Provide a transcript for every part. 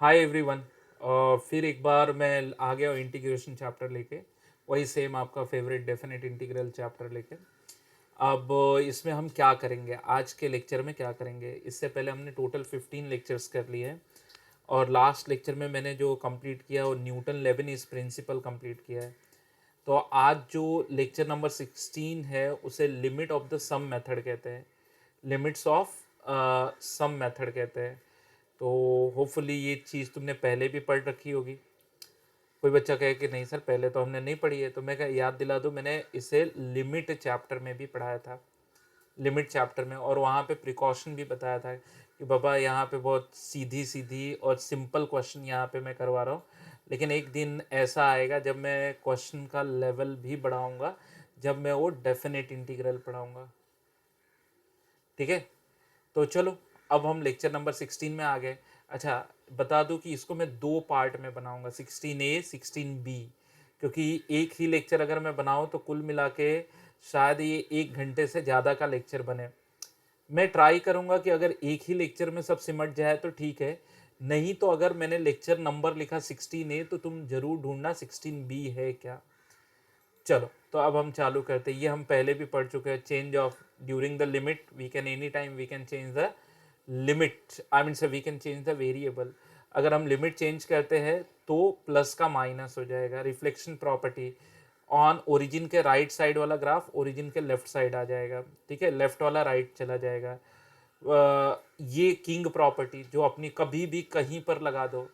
Hi everyone. फिर एक बार मैं आ गया हूँ इंटीग्रेशन चैप्टर लेके। वही सेम आपका फेवरेट डेफिनेट इंटीग्रल चैप्टर लेके। अब इसमें हम क्या करेंगे, आज के लेक्चर में क्या करेंगे, इससे पहले हमने टोटल 15 लेक्चर्स कर लिए हैं। और लास्ट लेक्चर में मैंने जो कंप्लीट किया वो न्यूटन लेबनिज़ प्रिंसिपल कंप्लीट किया है। तो आज जो लेक्चर नंबर 16 है उसे limit of the sum method कहते हैं। लिमिट्स ऑफ सम मेथड कहते हैं। तो होपफुली ये चीज़ तुमने पहले भी पढ़ रखी होगी। कोई बच्चा कहे कि नहीं सर पहले तो हमने नहीं पढ़ी है, तो मैं याद दिला दूँ, मैंने इसे लिमिट चैप्टर में भी पढ़ाया था। लिमिट चैप्टर में, और वहाँ पे प्रिकॉशन भी बताया था कि बाबा यहाँ पे बहुत सीधी सीधी और सिंपल क्वेश्चन यहाँ पे मैं करवा रहा हूँ, लेकिन एक दिन ऐसा आएगा जब मैं क्वेश्चन का लेवल भी बढ़ाऊँगा, जब मैं वो डेफिनेट इंटीग्रल पढ़ाऊँगा। ठीक है, तो चलो अब हम लेक्चर नंबर 16 में आ गए। अच्छा, बता दूं कि इसको मैं दो पार्ट में बनाऊंगा, 16A 16B, क्योंकि एक ही लेक्चर अगर मैं बनाऊं तो कुल मिला के शायद ये 1 घंटे से ज़्यादा का लेक्चर बने। मैं ट्राई करूंगा कि अगर एक ही लेक्चर में सब सिमट जाए तो ठीक है, नहीं तो अगर मैंने लेक्चर नंबर लिखा 16A तो तुम ज़रूर ढूंढना 16B है क्या। चलो तो अब हम चालू करते हैं। ये हम पहले भी पढ़ चुके हैं। Change of during the limit we can any time we can change the limit, I mean say we can change the variable. अगर हम लिमिट चेंज करते हैं तो प्लस का माइनस हो जाएगा। रिफ्लेक्शन प्रॉपर्टी ऑन ओरिजिन के राइट साइड वाला ग्राफ ओरिजिन के लेफ्ट साइड आ जाएगा। ठीक है, लेफ्ट वाला राइट चला जाएगा। ये किंग प्रॉपर्टी जो अपनी कभी भी कहीं पर लगा दो।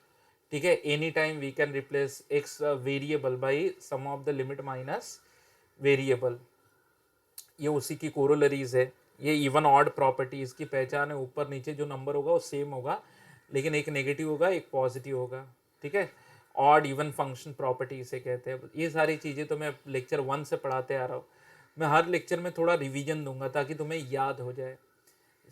ठीक है, any time we can replace X variable by sum of the limit minus variable. ये उसी की कोरोलरीज है। ये इवन ऑड प्रॉपर्टी, इसकी पहचान है ऊपर नीचे जो नंबर होगा वो सेम होगा, लेकिन एक नेगेटिव होगा एक पॉजिटिव होगा। ठीक है, ऑड इवन फंक्शन प्रॉपर्टी इसे कहते हैं। ये सारी चीज़ें तो मैं लेक्चर 1 से पढ़ाते आ रहा हूँ। मैं हर लेक्चर में थोड़ा रिवीजन दूंगा ताकि तुम्हें याद हो जाए।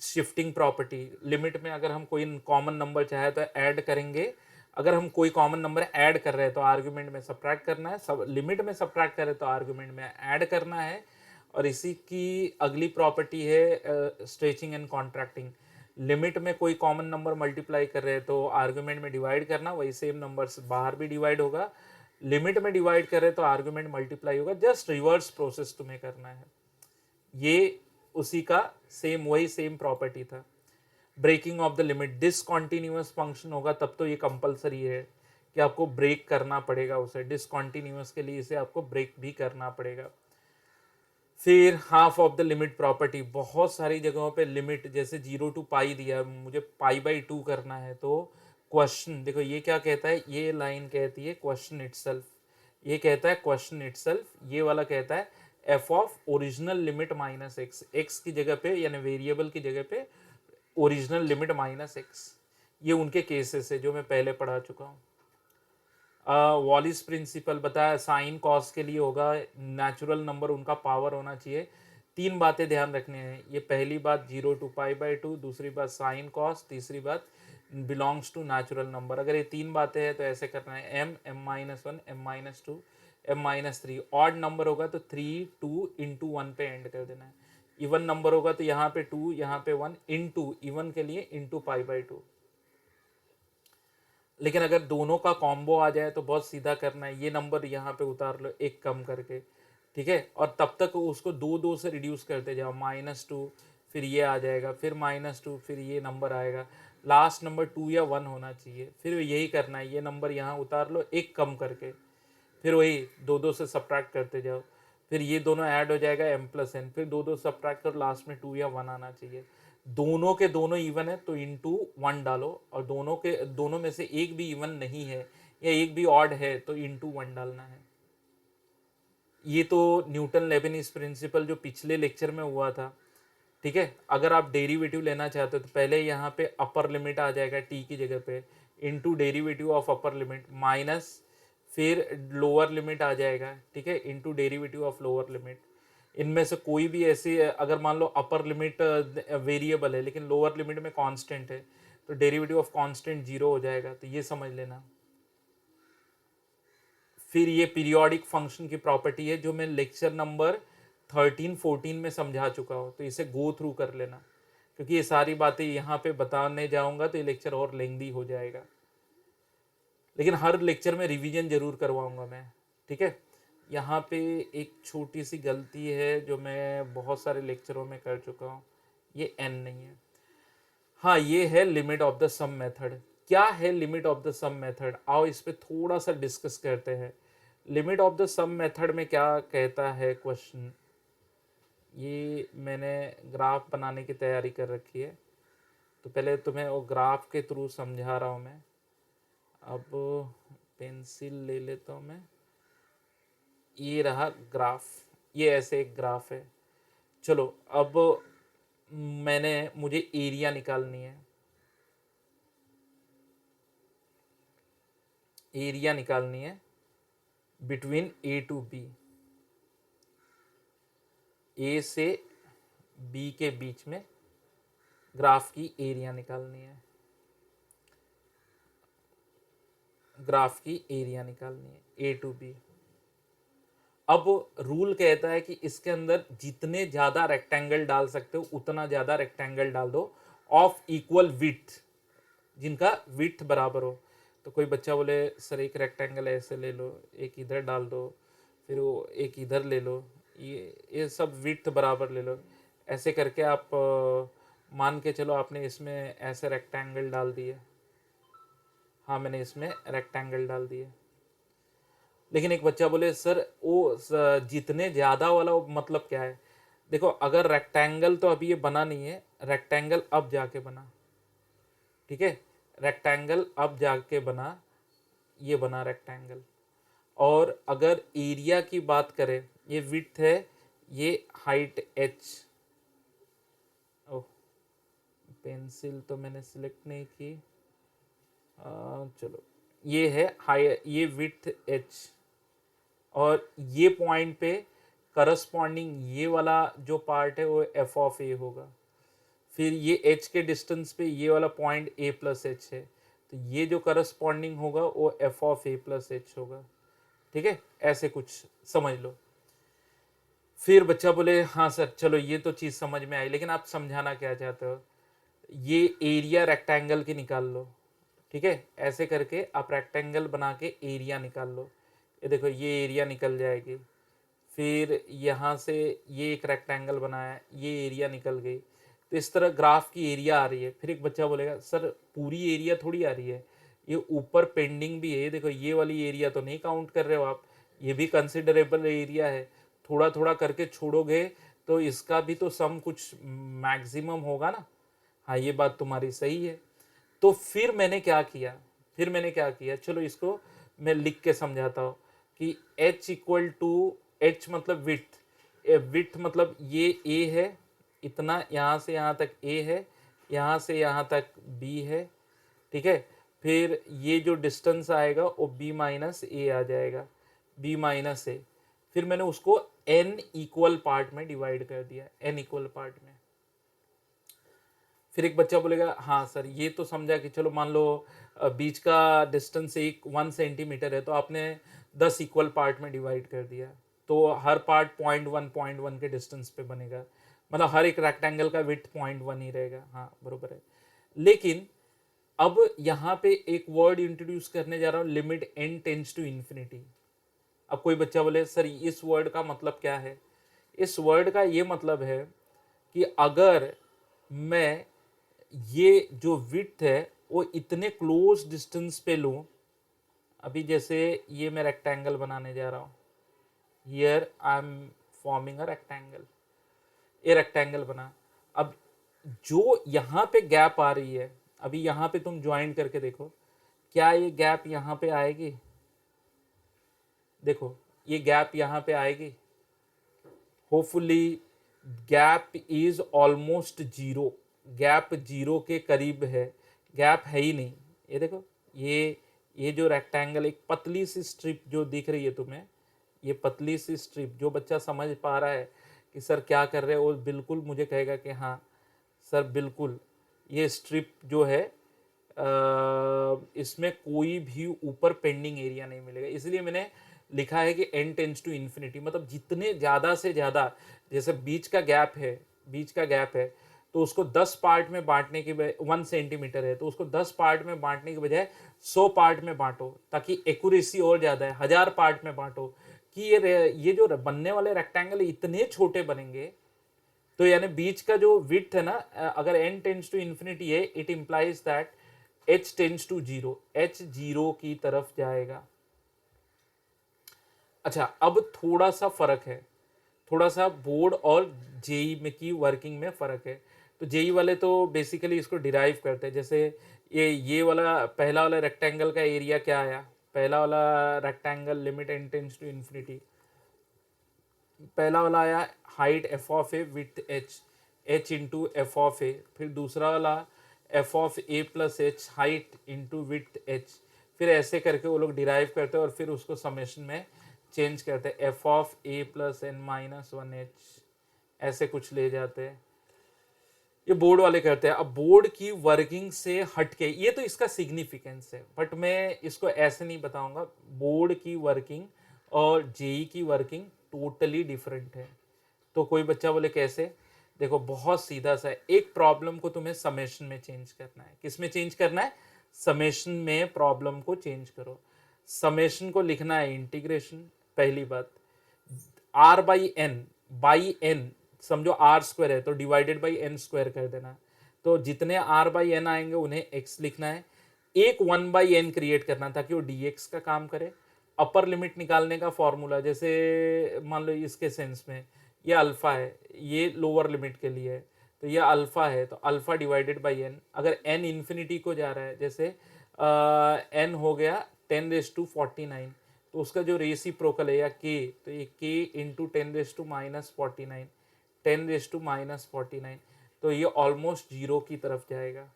शिफ्टिंग प्रॉपर्टी, लिमिट में अगर हम कोई कॉमन नंबर चाहे तो ऐड करेंगे। अगर हम कोई कॉमन नंबर ऐड कर रहे हैं तो आर्गुमेंट में सब्ट्रैक्ट करना है, सब लिमिट में सब्ट्रैक्ट करें तो आर्गुमेंट में ऐड करना है। और इसी की अगली प्रॉपर्टी है स्ट्रेचिंग एंड कॉन्ट्रैक्टिंग। लिमिट में कोई कॉमन नंबर मल्टीप्लाई कर रहे हैं तो आर्गुमेंट में डिवाइड करना, वही सेम नंबर्स बाहर भी डिवाइड होगा। लिमिट में डिवाइड कर रहे तो आर्गुमेंट मल्टीप्लाई होगा, जस्ट रिवर्स प्रोसेस तुम्हें करना है। ये उसी का सेम, वही सेम प्रॉपर्टी था। Breaking of the limit, discontinuous function होगा तब तो ये कंपलसरी है कि आपको ब्रेक करना पड़ेगा उसे। डिसकॉन्टिन्यूअस के लिए इसे आपको ब्रेक भी करना पड़ेगा। फिर half of the limit property, बहुत सारी जगहों पे लिमिट, जैसे 0 to π दिया, मुझे π/2 करना है तो क्वेश्चन देखो ये क्या कहता है, ये लाइन कहती है क्वेश्चन इटसेल्फ। ये कहता है क्वेश्चन इटसेल्फ, ये वाला कहता है F of original limit minus x. X की जगह पे यानी वेरिएबल की जगह पे ओरिजिनल लिमिट माइनस एक्स। ये उनके केसेस है जो मैं पहले पढ़ा चुका हूँ। वॉलिस प्रिंसिपल बताया, साइन कॉस के लिए होगा नेचुरल नंबर, उनका पावर होना चाहिए। तीन बातें ध्यान रखने हैं। ये पहली बात 0 to π/2, दूसरी बात साइन कॉस, तीसरी बात बिलोंग्स टू नेचुरल नंबर। अगर ये तीन बातें हैं तो ऐसे करना है, m-1 m-2 m-3। Odd number होगा तो 3 2 इंटू 1 पे एंड कर देना है। इवन नंबर होगा तो यहाँ पे 2 यहाँ पे 1 इंटू इवन के लिए इंटू π/2। लेकिन अगर दोनों का कॉम्बो आ जाए तो बहुत सीधा करना है, ये नंबर यहाँ पे उतार लो एक कम करके। ठीक है, और तब तक उसको दो दो से रिड्यूस करते जाओ, -2, फिर ये आ जाएगा, फिर -2, फिर ये नंबर आएगा। लास्ट नंबर 2 या 1 होना चाहिए। फिर यही करना है, ये नंबर यहाँ उतार लो एक कम करके, फिर वही दो दो से सब्ट्रैक्ट करते जाओ, फिर ये दोनों ऐड हो जाएगा m+n, फिर दो दो सब्ट्रैक्ट कर, लास्ट में 2 या 1 आना चाहिए। दोनों के दोनों इवन है तो इंटू 1 डालो, और दोनों में से एक भी इवन नहीं है या एक भी ऑड है तो इंटू 1 डालना है। ये तो न्यूटन लेबनिज प्रिंसिपल जो पिछले लेक्चर में हुआ था। ठीक है, अगर आप डेरिवेटिव लेना चाहते हो तो पहले यहाँ पे अपर लिमिट आ जाएगा टी की जगह पे, into derivative of upper limit minus, फिर लोअर लिमिट आ जाएगा। ठीक है, into derivative of lower limit. इनमें से कोई भी ऐसे, अगर मान लो अपर लिमिट वेरिएबल है लेकिन लोअर लिमिट में कांस्टेंट है तो डेरिवेटिव ऑफ कांस्टेंट 0 हो जाएगा, तो ये समझ लेना। फिर ये पीरियोडिक फंक्शन की प्रॉपर्टी है जो मैं लेक्चर नंबर 13 14 में समझा चुका हूँ, तो इसे गो थ्रू कर लेना, क्योंकि ये सारी बातें यहाँ पे बताने जाऊँगा तो ये लेक्चर और लेंदी हो जाएगा। लेकिन हर लेक्चर में रिवीजन जरूर करवाऊंगा मैं, ठीक है। यहाँ पे एक छोटी सी गलती है जो मैं बहुत सारे लेक्चरों में कर चुका हूँ, ये n नहीं है, हाँ ये है limit of the sum method. क्या है limit of the sum method, आओ इस पे थोड़ा सा डिस्कस करते हैं। Limit of the sum method में क्या कहता है क्वेश्चन, ये मैंने ग्राफ बनाने की तैयारी कर रखी है, तो पहले तुम्हें वो ग्राफ के थ्रू समझा रहा हूँ मैं। अब पेंसिल ले लेता हूँ मैं, ये रहा ग्राफ, ये ऐसे एक ग्राफ है। चलो अब मुझे एरिया निकालनी है, एरिया निकालनी है बिटवीन ए टू बी, ए से बी के बीच में ग्राफ की एरिया निकालनी है, ग्राफ की एरिया निकालनी है ए टू बी। अब रूल कहता है कि इसके अंदर जितने ज़्यादा रेक्टेंगल डाल सकते हो उतना ज़्यादा रेक्टेंगल डाल दो ऑफ इक्वल विड्थ, जिनका विड्थ बराबर हो। तो कोई बच्चा बोले सर एक रेक्टेंगल ऐसे ले लो, एक इधर डाल दो, फिर वो एक इधर ले लो, ये सब विड्थ बराबर ले लो। ऐसे करके आप मान के चलो आपने इसमें ऐसे रेक्टेंगल डाल दिए, हाँ मैंने इसमें रेक्टेंगल डाल दिए। लेकिन एक बच्चा बोले सर वो जितने ज़्यादा वाला वो मतलब क्या है, देखो अगर रेक्टेंगल तो अभी ये बना नहीं है, रेक्टेंगल अब जाके बना, ठीक है, रेक्टेंगल अब जाके बना, ये बना रेक्टेंगल। और अगर एरिया की बात करें, ये विड्थ है, ये हाइट h, ओह पेंसिल तो मैंने सिलेक्ट नहीं की, चलो ये है हाई, ये विड्थ h, और ये पॉइंट पे करस्पॉन्डिंग ये वाला जो पार्ट है वो एफ ऑफ ए होगा। फिर ये h के डिस्टेंस पे ये वाला पॉइंट a प्लस एच है, तो ये जो करस्पॉन्डिंग होगा वो F of A plus H होगा, ठीक है, ऐसे कुछ समझ लो। फिर बच्चा बोले हाँ सर चलो ये तो चीज़ समझ में आई, लेकिन आप समझाना क्या चाहते हो, ये एरिया रेक्टेंगल की निकाल लो, ठीक है, ऐसे करके आप रेक्टेंगल बना के एरिया निकाल लो। ये देखो ये एरिया निकल जाएगी, फिर यहाँ से ये एक रेक्टेंगल बनाया, ये एरिया निकल गई, तो इस तरह ग्राफ की एरिया आ रही है। फिर एक बच्चा बोलेगा सर पूरी एरिया थोड़ी आ रही है, ये ऊपर पेंडिंग भी है, देखो ये वाली एरिया तो नहीं काउंट कर रहे हो आप, ये भी कंसिडरेबल एरिया है, थोड़ा थोड़ा करके छोड़ोगे तो इसका भी तो सम कुछ मैक्सिमम होगा ना। हाँ ये बात तुम्हारी सही है। तो फिर मैंने क्या किया, चलो इसको मैं लिख के समझाता हूँ कि h इक्वल टू, h मतलब विड्थ, विड्थ मतलब ये a है, इतना यहाँ से यहाँ तक a है, यहाँ से यहाँ तक b है, ठीक है। फिर ये जो डिस्टेंस आएगा वो b माइनस ए आ जाएगा, b माइनस ए। फिर मैंने उसको n इक्वल पार्ट में डिवाइड कर दिया, n इक्वल पार्ट में। फिर एक बच्चा बोलेगा हाँ सर ये तो समझा कि चलो मान लो बीच का डिस्टेंस 1 सेंटीमीटर है, तो आपने 10 इक्वल पार्ट में डिवाइड कर दिया, तो हर पार्ट 0.1 के डिस्टेंस पे बनेगा, मतलब हर एक रेक्टेंगल का विड्थ 0.1 ही रहेगा, हाँ बरोबर है। लेकिन अब यहाँ पे एक वर्ड इंट्रोड्यूस करने जा रहा हूँ, limit n tends to infinity. अब कोई बच्चा बोले सर इस वर्ड का मतलब क्या है, इस वर्ड का ये मतलब है कि अगर मैं ये जो विड्थ है वो इतने क्लोज डिस्टेंस पे लूँ, अभी जैसे ये मैं रेक्टेंगल बनाने जा रहा हूँ, here I am forming a rectangle, ये रेक्टेंगल बना। अब जो यहाँ पे गैप आ रही है, अभी यहाँ पे तुम ज्वाइन करके देखो, क्या ये गैप यहाँ पे आएगी, देखो ये गैप यहाँ पे आएगी, hopefully gap is almost zero, gap zero के करीब है, गैप है ही नहीं। ये देखो ये जो रेक्टेंगल एक पतली सी स्ट्रिप जो दिख रही है तुम्हें, ये पतली सी स्ट्रिप, जो बच्चा समझ पा रहा है कि सर क्या कर रहे हैं वो बिल्कुल मुझे कहेगा कि हाँ सर बिल्कुल, ये स्ट्रिप जो है इसमें कोई भी ऊपर पेंडिंग एरिया नहीं मिलेगा। इसलिए मैंने लिखा है कि n टेंड्स टू इन्फिनिटी, मतलब जितने ज़्यादा से ज़्यादा, जैसे बीच का गैप है, तो उसको 10 पार्ट में बांटने की 1 सेंटीमीटर है तो उसको 10 पार्ट में बांटने की बजाय 100 पार्ट में बांटो ताकि एक्यूरेसी और ज़्यादा है। 1000 पार्ट में बांटो कि ये जो बनने वाले रेक्टेंगल इतने छोटे बनेंगे। तो यानी बीच का जो विड्थ है ना, अगर n टेंड्स टू इन्फिनिटी है, it implies that h tends to zero, h zero की तरफ जाएगा। अच्छा, अब थोड़ा सा फर्क है, थोड़ा सा बोर्ड और जेई में की वर्किंग में फ़र्क है। तो जेई वाले तो बेसिकली इसको डिराइव करते हैं। जैसे ये वाला पहला वाला रेक्टेंगल का एरिया क्या आया, पहला वाला rectangle limit n tends to infinity, पहला वाला आया height F of A with H into F of A, फिर दूसरा वाला F of A plus H height into with H, फिर ऐसे करके वो लोग डिराइव करते हैं और फिर उसको समेशन में चेंज करते हैं, F of A plus N minus one H, ऐसे कुछ ले जाते हैं। ये बोर्ड वाले करते हैं। अब बोर्ड की वर्किंग से हटके, ये तो इसका सिग्निफिकेंस है, बट मैं इसको ऐसे नहीं बताऊंगा। बोर्ड की वर्किंग और जेई की वर्किंग टोटली डिफरेंट है। तो कोई बच्चा बोले कैसे, देखो बहुत सीधा सा है। एक प्रॉब्लम को तुम्हें समेशन में चेंज करना है। किस में चेंज करना है? समेशन में प्रॉब्लम को चेंज करो। समेशन को लिखना है इंटीग्रेशन, पहली बात। आर बाई एन समझो आर स्क्वायर है तो डिवाइडेड बाई एन स्क्वायर कर देना। तो जितने आर बाई एन आएंगे उन्हें एक्स लिखना है। एक 1 बाई एन क्रिएट करना ताकि वो dx का काम करे। अपर लिमिट निकालने का फॉर्मूला, जैसे मान लो इसके सेंस में ये अल्फा है, ये लोअर लिमिट के लिए है, तो ये अल्फा है तो अल्फा डिवाइडेड बाई एन। अगर एन इन्फिनिटी को जा रहा है, जैसे एन हो गया 10⁻49, तो उसका जो रेसिप्रोकल है या के, तो ये के इंटू 10⁻49, 10⁻49, तो ये ऑलमोस्ट जीरो की तरफ जाएगा।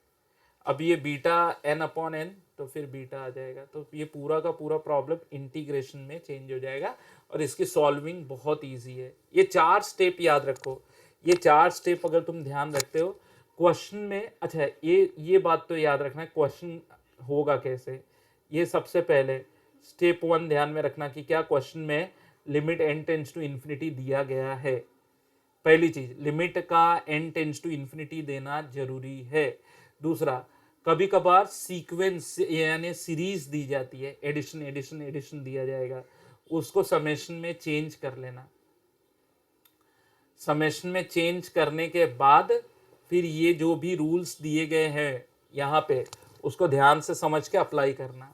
अब ये बीटा एन अपॉन एन, तो फिर बीटा आ जाएगा। तो ये पूरा का पूरा प्रॉब्लम इंटीग्रेशन में चेंज हो जाएगा और इसकी सॉल्विंग बहुत इजी है। ये 4 स्टेप याद रखो। ये 4 स्टेप अगर तुम ध्यान रखते हो क्वेश्चन में, अच्छा ये बात तो याद रखना, क्वेश्चन होगा कैसे। ये सबसे पहले स्टेप 1 ध्यान में रखना कि क्या क्वेश्चन में limit n tends to infinity दिया गया है। पहली चीज, लिमिट का n टेंड्स टू इन्फिनिटी देना जरूरी है। दूसरा, कभी कभार सीक्वेंस यानी सीरीज दी जाती है, एडिशन एडिशन एडिशन दिया जाएगा, उसको समेशन में चेंज कर लेना। समेशन में चेंज करने के बाद फिर ये जो भी रूल्स दिए गए हैं यहाँ पे, उसको ध्यान से समझ के अप्लाई करना।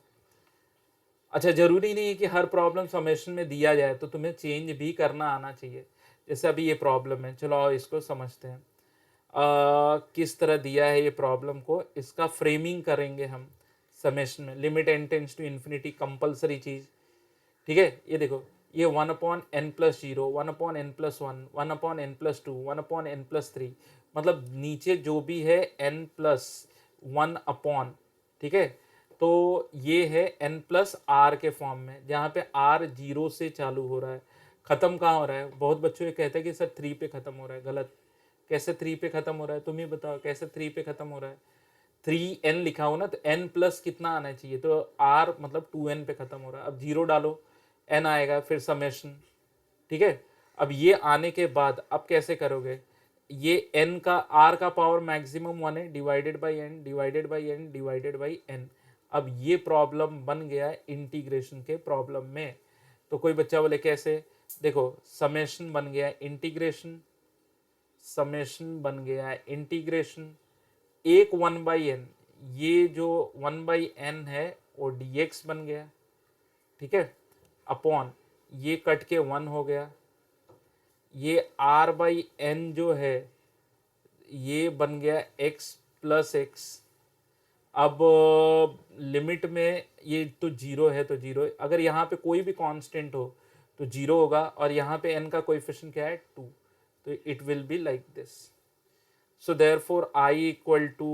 अच्छा, जरूरी नहीं है कि हर प्रॉब्लम समेशन में दिया जाए, तो तुम्हें चेंज भी करना आना चाहिए। जैसे अभी ये प्रॉब्लम है, चलो आओ इसको समझते हैं। किस तरह दिया है ये प्रॉब्लम को, इसका फ्रेमिंग करेंगे हम समेशन में। Limit n tends to infinity compulsory चीज, ठीक है। ये देखो, ये 1/n + 0, 1/n + 1, 1/n + 2, 1/n + 3, मतलब नीचे जो भी है n + 1 अपॉन, ठीक है। तो ये है n + r के फॉर्म में, जहाँ पे r 0 से चालू हो रहा है। खत्म कहाँ हो रहा है? बहुत बच्चों ये कहते हैं कि सर 3 पे खत्म हो रहा है। गलत। कैसे 3 पे खत्म हो रहा है? तुम ही बताओ कैसे 3 पे खत्म हो रहा है? 3n लिखा हो ना, तो n प्लस कितना आना चाहिए, तो r मतलब 2n पे खत्म हो रहा है। अब 0 डालो, n आएगा, फिर समेशन, ठीक है। अब ये आने के बाद अब कैसे करोगे? ये n का, r का पावर मैक्सिमम 1 है, divided by n divided by n divided by n। अब ये प्रॉब्लम बन गया इंटीग्रेशन के प्रॉब्लम में। तो कोई बच्चा बोले कैसे? देखो, समेशन बन गया इंटीग्रेशन, समेशन बन गया है इंटीग्रेशन, एक 1/n, ये जो 1/n है वो dx बन गया, ठीक है, अपॉन ये कट के 1 हो गया। ये r/n जो है ये बन गया x + x। अब लिमिट में ये तो 0 है तो 0, अगर यहाँ पे कोई भी कांस्टेंट हो तो 0 होगा, और यहाँ पे n का कोएफिशिएंट क्या है? 2, तो it will be like this. So therefore I equal to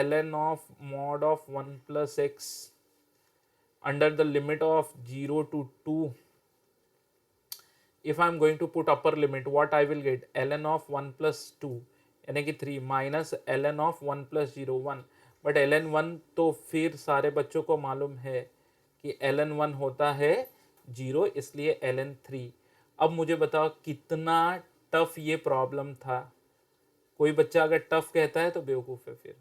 ln of mod of 1 + x under the limit of 0 to 2. If I am going to put upper limit, what I will get? ln of 1 + 2 यानी कि 3 minus ln of 1 + 0 1, but ln 1 तो फिर सारे बच्चों को मालूम है कि ln 1 होता है 0, इसलिए ln 3। अब मुझे बताओ कितना टफ ये प्रॉब्लम था। कोई बच्चा अगर टफ कहता है तो बेवकूफ़ है फिर।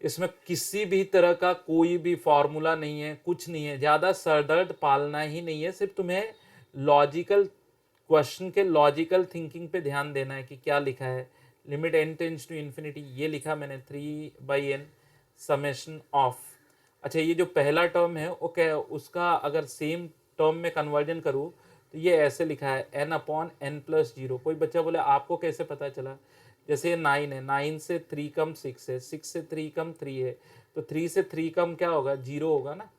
इसमें किसी भी तरह का कोई भी फॉर्मूला नहीं है, कुछ नहीं है, ज़्यादा सरदर्द पालना ही नहीं है, सिर्फ तुम्हें लॉजिकल क्वेश्चन के लॉजिकल थिंकिंग पे ध्यान देना है कि क्या लिखा है। Limit n tends to infinity, ये लिखा मैंने 3/n समेशन ऑफ। अच्छा, ये जो पहला टर्म है वो क्या है, उसका अगर सेम टर्म में कन्वर्जन करूँ तो ये ऐसे लिखा है n/n+0। कोई बच्चा बोले आपको कैसे पता चला? जैसे ये 9 है, 9 से 3 कम 6 है, 6 से 3 कम 3 है, तो 3 से 3 कम क्या होगा? 0 होगा ना।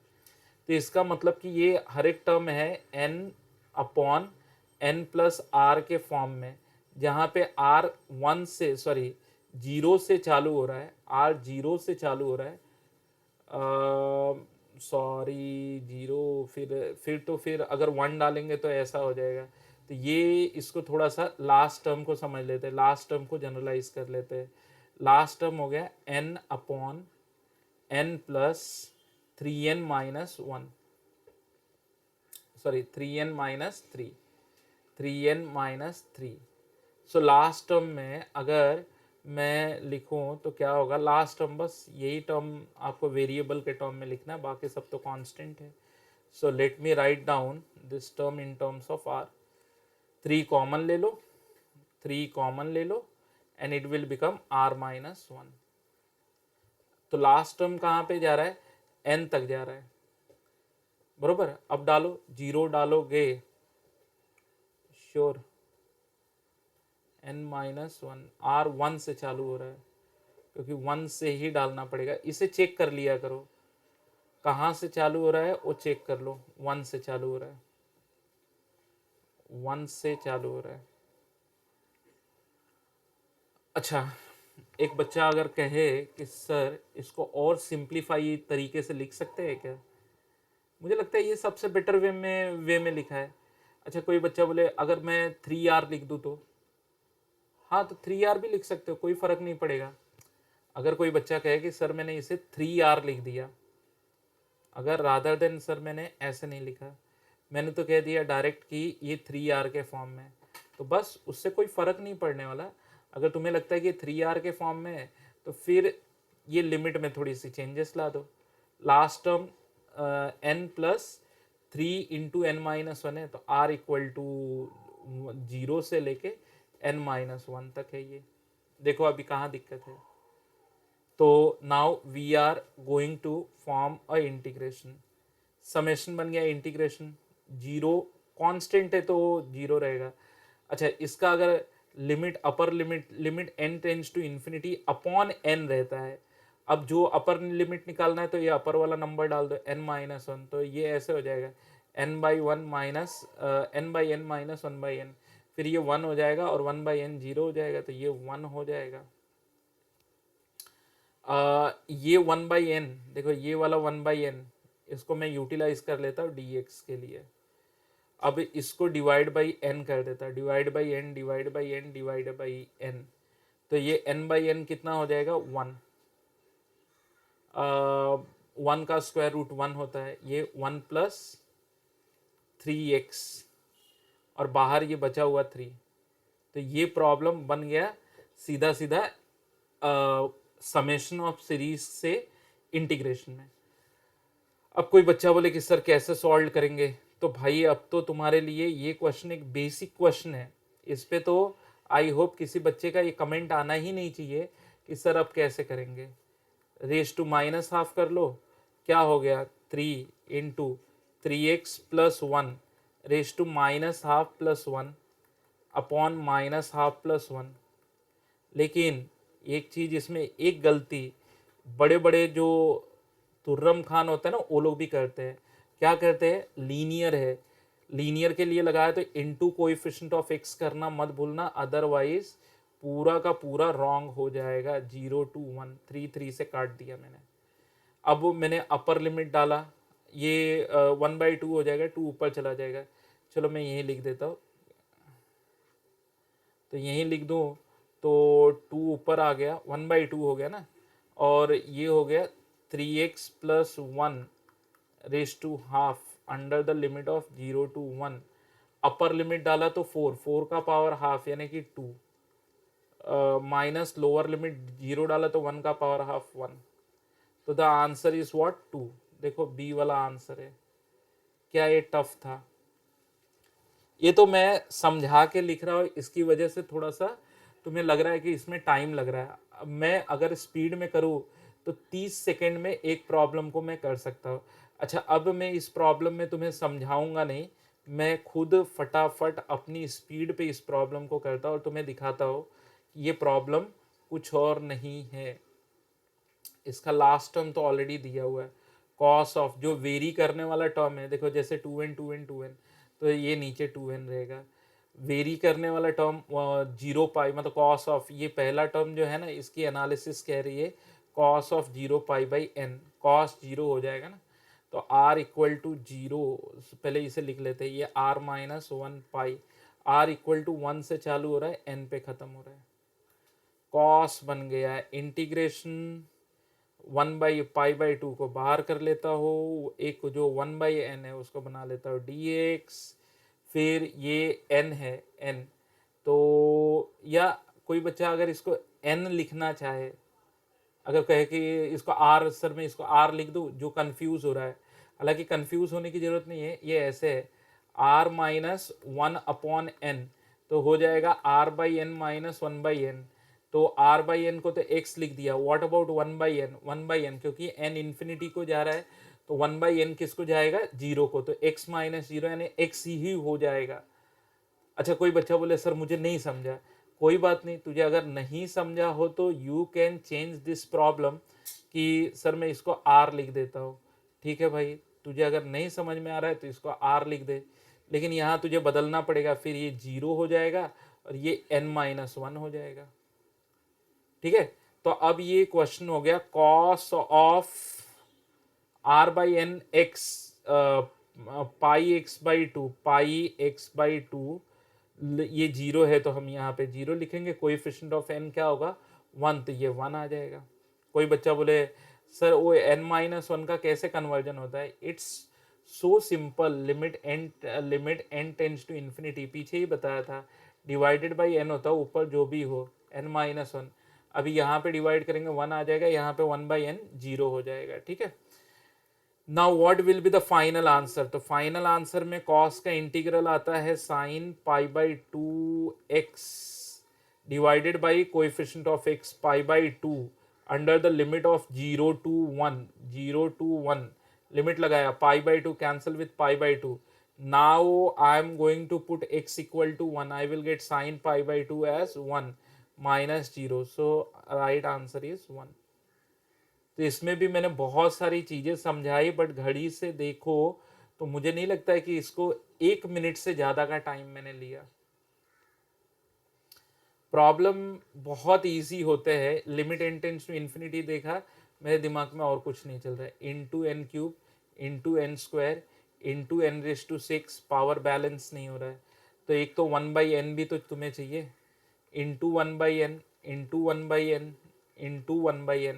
तो इसका मतलब कि ये हर एक टर्म है n/n+r के फॉर्म में, जहाँ पे r 1 से सॉरी 0 से चालू हो रहा है, r 0 से चालू हो रहा है, सॉरी 0, फिर तो फिर अगर 1 डालेंगे तो ऐसा हो जाएगा। तो ये इसको थोड़ा सा लास्ट टर्म को समझ लेते हैं, लास्ट टर्म को जनरलाइज कर लेते हैं। लास्ट टर्म हो गया n/n+3n-1, sorry 3n-3, 3n-3। So last term में अगर मैं लिखूं तो क्या होगा? लास्ट टर्म बस यही टर्म आपको वेरिएबल के टर्म में लिखना है, बाकी सब तो कांस्टेंट है। So let me write down this term in terms of R. 3 common ले लो, 3 कॉमन ले लो and it will become r-1। तो लास्ट टर्म कहाँ पे जा रहा है? n तक जा रहा है, बरोबर। अब डालो, 0 डालोगे, श्योर n-1, r 1 से चालू हो रहा है, क्योंकि 1 से ही डालना पड़ेगा। इसे चेक कर लिया करो, कहाँ से चालू हो रहा है वो चेक कर लो। 1 से चालू हो रहा है, 1 से चालू हो रहा है। अच्छा, एक बच्चा अगर कहे कि सर इसको और सिंप्लीफाई तरीके से लिख सकते हैं क्या? मुझे लगता है ये सबसे बेटर वे में लिखा है। अच्छा, कोई बच्चा बोले अगर मैं 3r लिख दूँ तो? हाँ, तो 3r भी लिख सकते हो, कोई फ़र्क नहीं पड़ेगा। अगर कोई बच्चा कहे कि सर मैंने इसे 3r लिख दिया, अगर रादर देन सर मैंने ऐसे नहीं लिखा, मैंने तो कह दिया डायरेक्ट कि ये 3r के फॉर्म में, तो बस उससे कोई फ़र्क नहीं पड़ने वाला। अगर तुम्हें लगता है कि 3r के फॉर्म में है तो फिर ये लिमिट में थोड़ी सी चेंजेस ला दो। लास्ट टर्म n+3 × n-1 है, तो r = 0 से लेके n-1 तक है। ये देखो अभी कहाँ दिक्कत है। तो now we are going to form a integration. Summation बन गया, इंटीग्रेशन 0 कांस्टेंट है तो 0 रहेगा। अच्छा, इसका अगर limit upper limit n tends to infinity upon n रहता है। अब जो अपर लिमिट निकालना है तो ये अपर वाला नंबर डाल दो n-1, तो ये ऐसे हो जाएगा n/n-1/n, फिर ये 1 हो जाएगा और 1/n 0 हो जाएगा, तो ये 1 हो जाएगा। ये 1/n, देखो ये वाला 1/n, इसको मैं यूटिलाइज कर लेता हूँ dx के लिए। अब इसको डिवाइड बाई n कर देता, divide by n divide by n divide by n, तो ये n/n कितना हो जाएगा? 1। 1 का स्क्वायर रूट 1 होता है, ये 1+3x और बाहर ये बचा हुआ 3, तो ये प्रॉब्लम बन गया सीधा सीधा समेशन ऑफ सीरीज से इंटीग्रेशन में। अब कोई बच्चा बोले कि सर कैसे सॉल्व करेंगे, तो भाई अब तो तुम्हारे लिए ये क्वेश्चन एक बेसिक क्वेश्चन है। इस पे तो आई होप किसी बच्चे का ये कमेंट आना ही नहीं चाहिए कि सर अब कैसे करेंगे। रेज टू -½ कर लो, क्या हो गया? 3 × 3x + 1 रेज टू -½ + 1 अपॉन -½ + 1। लेकिन एक चीज़ इसमें, एक गलती बड़े बड़े जो तुर्रम खान होता है ना, वो लोग भी करते हैं। क्या करते हैं? लीनियर है, लीनियर के लिए लगाया तो इनटू कोएफिशिएंट ऑफ x करना मत भूलना, अदरवाइज पूरा का पूरा रॉन्ग हो जाएगा। 0 to 1, 3 से काट दिया मैंने। अब मैंने अपर लिमिट डाला, ये 1/2 हो जाएगा, 2 ऊपर चला जाएगा। चलो मैं यही लिख देता हूँ, तो यहीं लिख दूँ तो 2 ऊपर आ गया, 1/2 हो गया ना, और ये हो गया 3x + 1 raise to half under the limit of 0 to 1। Upper limit डाला तो 4 का पावर हाफ यानी कि 2, माइनस लोअर लिमिट 0 डाला तो 1 का पावर हाफ 1, तो द आंसर इज व्हाट 2। देखो बी वाला आंसर है। क्या ये टफ था? ये तो मैं समझा के लिख रहा हूँ, इसकी वजह से थोड़ा सा तुम्हें लग रहा है कि इसमें टाइम लग रहा है। अब मैं अगर स्पीड में करूँ तो 30 सेकेंड में एक प्रॉब्लम को मैं कर सकता हूँ। अच्छा, अब मैं इस प्रॉब्लम में तुम्हें समझाऊंगा नहीं, मैं खुद फटाफट अपनी स्पीड पे इस प्रॉब्लम को करता हूँ और तुम्हें दिखाता हूँ कि ये प्रॉब्लम कुछ और नहीं है। इसका लास्ट टर्म तो ऑलरेडी दिया हुआ है, कॉस ऑफ जो वेरी करने वाला टर्म है। देखो जैसे 2n तो ये नीचे 2n रहेगा। वेरी करने वाला टर्म 0 पाई मतलब कॉस ऑफ, ये पहला टर्म जो है ना, इसकी एनालिसिस कह रही है कॉस ऑफ 0 पाई/n, कॉस 0 हो जाएगा ना, तो r इक्वल टू 0, पहले इसे लिख लेते हैं, ये r-1 pi, r equal to 1 से चालू हो रहा है, n पे खत्म हो रहा है, कॉस बन गया है। इंटीग्रेशन 1/π/2 को बाहर कर लेता हो, एक जो 1/n है उसको बना लेता हो dx, फिर ये n है n, तो या कोई बच्चा अगर इसको n लिखना चाहे, अगर कहे कि इसको r, सर मैं इसको r लिख दूं, जो कंफ्यूज हो रहा है, हालांकि कंफ्यूज होने की जरूरत नहीं है, ये ऐसे है r-1/n, तो हो जाएगा r/n-1/n, तो r/n को तो x लिख दिया। व्हाट अबाउट 1/n, क्योंकि n इन्फिनिटी को जा रहा है, तो 1/n किसको जाएगा? 0 को, तो x-0 यानी x ही हो जाएगा। अच्छा, कोई बच्चा बोले सर मुझे नहीं समझा, कोई बात नहीं, तुझे अगर नहीं समझा हो तो you can change this problem कि सर मैं इसको r लिख देता हूँ। ठीक है भाई, तुझे अगर नहीं समझ में आ रहा है तो इसको r लिख दे, लेकिन यहाँ तुझे बदलना पड़ेगा, फिर ये 0 हो जाएगा और ये n-1 हो जाएगा। ठीक है, तो अब ये क्वेश्चन हो गया cos of r/n x πx/2 ये 0 है तो हम यहाँ पे 0 लिखेंगे, कोएफिशिएंट ऑफ n क्या होगा? 1, तो ये 1 आ जाएगा। कोई बच्चा बोले सर वो n-1 का कैसे कन्वर्जन होता है? It's so simple, limit n tends to infinity, पीछे ही बताया था, डिवाइडेड बाई n होता है, ऊपर जो भी हो n-1, अभी यहाँ पे डिवाइड करेंगे 1 आ जाएगा, यहाँ पे 1/n 0 हो जाएगा। ठीक है, now what will be the final answer? तो फाइनल आंसर में कॉस का इंटीग्रल आता है sin π/2x divided by coefficient of x π/2 under the limit of 0 to 1 limit लगाया, π/2 cancel with π/2। Now I am going to put x equal to 1, I will get sin π/2 as 1 minus 0, so right answer is 1। तो इसमें भी मैंने बहुत सारी चीज़ें समझाई, but घड़ी से देखो तो मुझे नहीं लगता है कि इसको 1 मिनट से ज़्यादा का टाइम मैंने लिया। प्रॉब्लम बहुत इजी होते हैं, limit n tends to infinity देखा, मेरे दिमाग में और कुछ नहीं चल रहा है, n⁴ into n² into n⁶, power balance नहीं हो रहा है, तो एक तो 1/n भी तो तुम्हें चाहिए, into 1/n into 1/n into 1/n।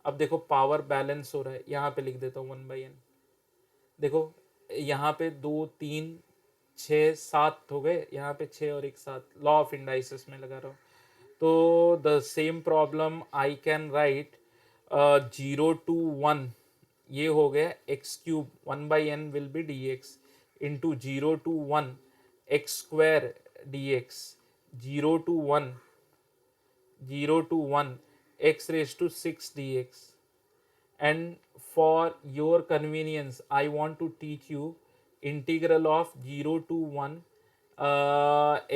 अब देखो पावर बैलेंस हो रहा है, यहाँ पे लिख देता हूँ 1/n। देखो यहाँ पे 2 3 6 7 हो गए, यहाँ पे 6 और 1 7, लॉ ऑफ इंडाइसिस में लगा रहा हूँ, तो the same problem I can write 0 to 1, ये हो गया x³ 1/n will be dx into 0 to 1 x² dx, 0 to 1 x⁻⁶ dx, and for your convenience I want to teach you integral of 0 to 1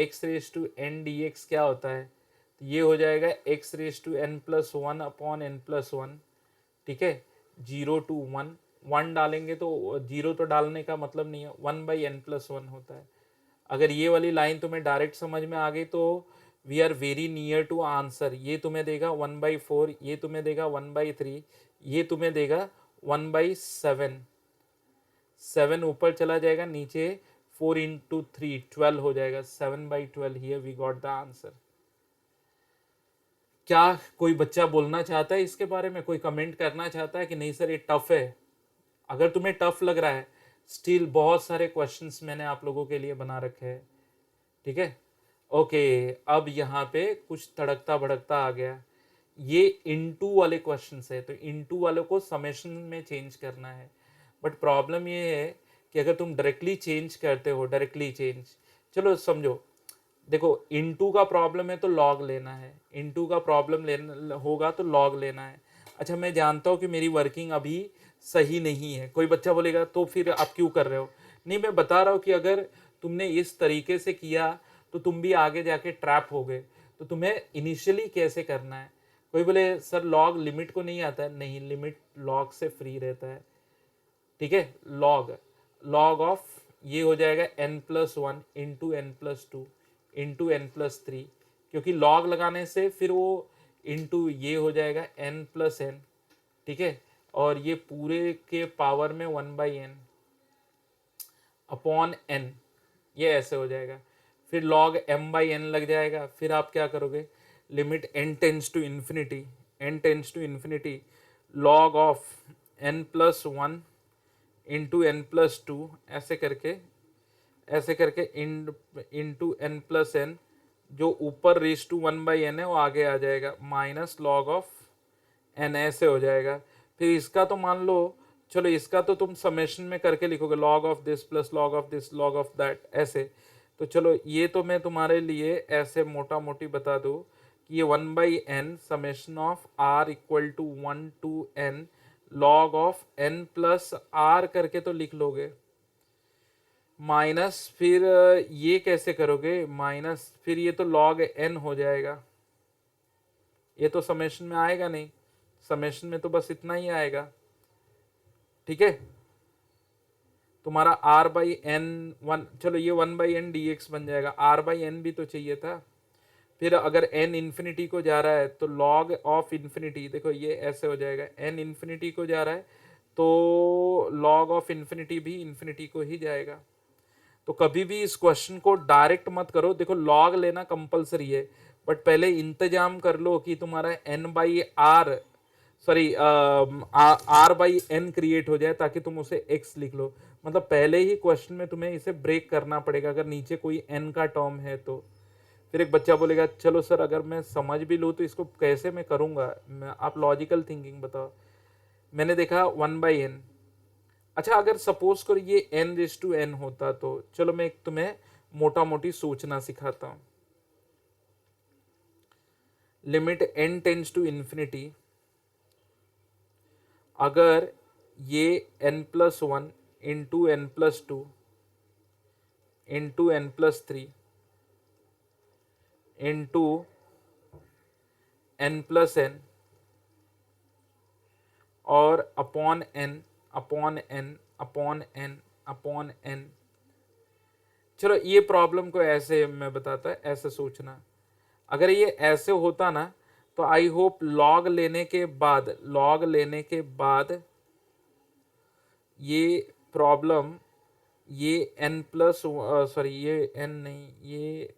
x⁻n dx क्या होता है, तो ये हो जाएगा x⁻n+1 अपॉन n+1। ठीक है, 0 to 1 डालेंगे तो 0 तो डालने का मतलब नहीं है, 1/n+1 होता है। अगर ये वाली लाइन तुम्हें डायरेक्ट समझ में आ गई तो we are very near to answer. ये तुम्हें देगा 1/4, ये तुम्हें देगा 1/3, ये तुम्हें देगा 1/7, 7 ऊपर चला जाएगा, नीचे 4 into 3 12 हो जाएगा, 7/12। Here we got the answer. क्या कोई बच्चा बोलना चाहता है इसके बारे में, कोई कमेंट करना चाहता है कि नहीं सर ये टफ है? अगर तुम्हें टफ लग रहा है, स्टिल बहुत सारे क्वेश्चंस मैंने आप लोगों के लिए बना रखे हैं। ठीक है, ओके, अब यहाँ पे कुछ तड़कता भड़कता आ गया। ये इनटू वाले क्वेश्चंस है, तो इनटू वाले को समेशन में चेंज करना है। बट प्रॉब्लम ये है कि अगर तुम डायरेक्टली चेंज करते हो, डायरेक्टली चेंज, चलो समझो, देखो इनटू का प्रॉब्लम है तो लॉग लेना है, इनटू का प्रॉब्लम लेना होगा तो लॉग लेना है। अच्छा, मैं जानता हूँ कि मेरी वर्किंग अभी सही नहीं है। कोई बच्चा बोलेगा तो फिर आप क्यों कर रहे हो? नहीं, मैं बता रहा हूँ कि अगर तुमने इस तरीके से किया तो तुम भी आगे जाके ट्रैप हो गए। तो तुम्हें इनिशियली कैसे करना है? कोई बोले सर लॉग लिमिट को नहीं आता है। नहीं, लिमिट लॉग से फ्री रहता है। ठीक है, लॉग लॉग ऑफ ये हो जाएगा n+1 into n+2 into n+3, क्योंकि लॉग लगाने से फिर वो इंटू ये हो जाएगा n+n। ठीक है, और ये पूरे के पावर में 1/n अपॉन n, ये ऐसे हो जाएगा। फिर log m/n लग जाएगा। फिर आप क्या करोगे, limit n tends to infinity, n tends to infinity log of n+1 into n+2, ऐसे करके इंटू n+n, जो ऊपर रेस टू 1/n है वो आगे आ जाएगा, माइनस लॉग ऑफ n, ऐसे हो जाएगा। फिर इसका तो मान लो, चलो इसका तो तुम समेशन में करके लिखोगे, log of this plus log of this log of that, ऐसे। तो चलो ये तो मैं तुम्हारे लिए ऐसे मोटा मोटी बता दूँ कि ये 1/n summation of r equal to 1 to n log of n plus r करके तो लिख लोगे, माइनस फिर ये कैसे करोगे, माइनस फिर ये तो लॉग n हो जाएगा। ये तो समेशन में आएगा नहीं, समेशन में तो बस इतना ही आएगा। ठीक है, तुम्हारा r/n 1, चलो ये 1/n dx बन जाएगा। r/n भी तो चाहिए था। फिर अगर n इन्फिनिटी को जा रहा है तो log ऑफ इन्फिनिटी, देखो ये ऐसे हो जाएगा, n इन्फिनिटी को जा रहा है तो log ऑफ इन्फिनिटी भी इन्फिनिटी को ही जाएगा। तो कभी भी इस क्वेश्चन को डायरेक्ट मत करो। देखो लॉग लेना कंपलसरी है, बट पहले इंतजाम कर लो कि तुम्हारा n/r, सॉरी r/n क्रिएट हो जाए, ताकि तुम उसे x लिख लो। मतलब पहले ही क्वेश्चन में तुम्हें इसे ब्रेक करना पड़ेगा, अगर नीचे कोई n का टर्म है तो। फिर एक बच्चा बोलेगा चलो सर अगर मैं समझ भी लूँ तो इसको कैसे मैं करूँगा, आप लॉजिकल थिंकिंग बताओ। मैंने देखा 1/n। अच्छा, अगर सपोज करो ये n⁻n होता तो चलो मैं एक तुम्हें मोटा मोटी सोचना सिखाता हूँ। Limit n tends to infinity, अगर ये n+1 into n+2 into n+3 into n+n और upon n upon n upon n upon n। चलो ये प्रॉब्लम को ऐसे मैं बताता है, ऐसे सोचना। अगर ये ऐसे होता ना तो आई होप लॉग लेने के बाद, लॉग लेने के बाद ये प्रॉब्लम, ये n प्लस, सॉरी ये n नहीं, ये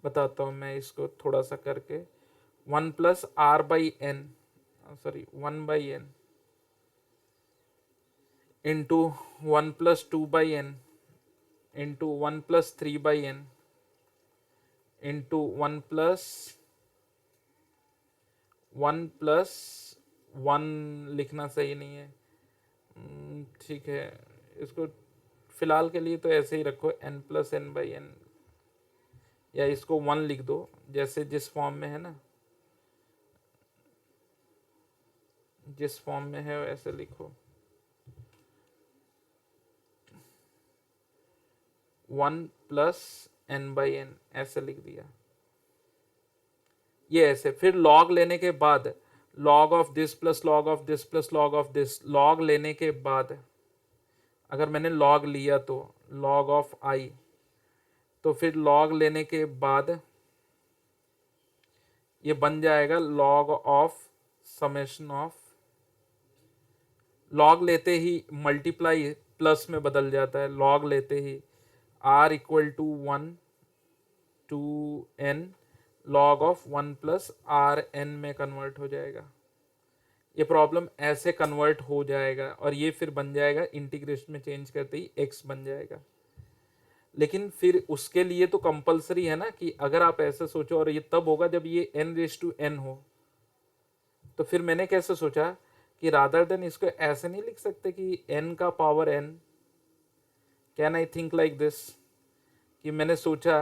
बताता हूँ मैं इसको थोड़ा सा करके, 1+r/n, sorry 1/n into 1+2/n into 1+3/n into 1+1 लिखना सही नहीं है। ठीक है, इसको फिलहाल के लिए तो ऐसे ही रखो, n+n/n, या इसको 1 लिख दो, जैसे जिस फॉर्म में है ना, जिस फॉर्म में है वैसे लिखो, 1+n/n ऐसे लिख दिया, ये ऐसे। फिर लॉग लेने के बाद log of this plus log of this plus log of this, log लेने के बाद अगर मैंने लॉग लिया तो लॉग ऑफ आई, तो फिर लॉग लेने के बाद ये बन जाएगा log of summation of, log लेते ही मल्टीप्लाई प्लस में बदल जाता है, लॉग लेते ही r equal to 1 to n log of 1+r(n) में कन्वर्ट हो जाएगा। ये प्रॉब्लम ऐसे कन्वर्ट हो जाएगा और ये फिर बन जाएगा, इंटीग्रेशन में चेंज करते ही x बन जाएगा। लेकिन फिर उसके लिए तो कंपलसरी है ना कि अगर आप ऐसे सोचो, और ये तब होगा जब ये n रेस टू n हो। तो फिर मैंने कैसे सोचा कि रादर देन इसको ऐसे नहीं लिख सकते कि n का power n, can I think like this, कि मैंने सोचा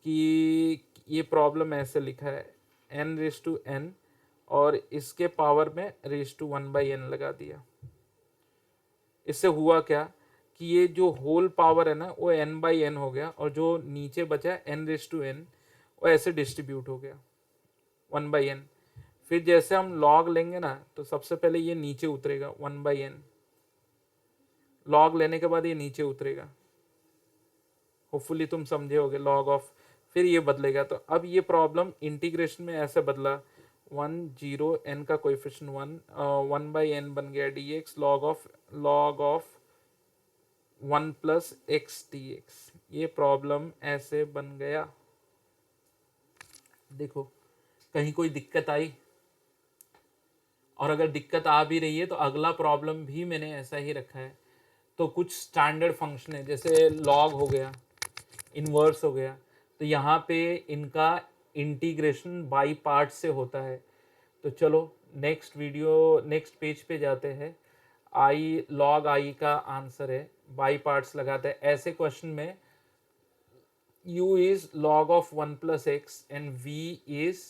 कि ये प्रॉब्लम ऐसे लिखा है n रेस टू n और इसके पावर में रेस टू 1/n लगा दिया। इससे हुआ क्या कि ये जो होल पावर है ना वो n/n हो गया, और जो नीचे बचा n रेस टू n वो ऐसे डिस्ट्रीब्यूट हो गया 1/n। फिर जैसे हम लॉग लेंगे ना तो सबसे पहले ये नीचे उतरेगा 1/n, लॉग लेने के बाद ये नीचे उतरेगा। होपफुली तुम समझे होगे लॉग ऑफ, फिर ये बदलेगा। तो अब ये प्रॉब्लम इंटीग्रेशन में ऐसे बदला 1 0 n का कोएफिशिएंट 1/n बन गया dx log of 1 plus X dx। ये प्रॉब्लम ऐसे बन गया। देखो कहीं कोई दिक्कत आई, और अगर दिक्कत आ भी रही है तो अगला प्रॉब्लम भी मैंने ऐसा ही रखा है। तो कुछ स्टैंडर्ड फंक्शन है जैसे लॉग हो गया, इन्वर्स हो गया, तो यहाँ पे इनका इंटीग्रेशन बाई पार्ट से होता है। तो चलो नेक्स्ट पेज पे जाते हैं। आई लॉग आई का आंसर है, बाई पार्ट्स लगाते हैं। ऐसे क्वेश्चन में u is log of 1 plus x and v is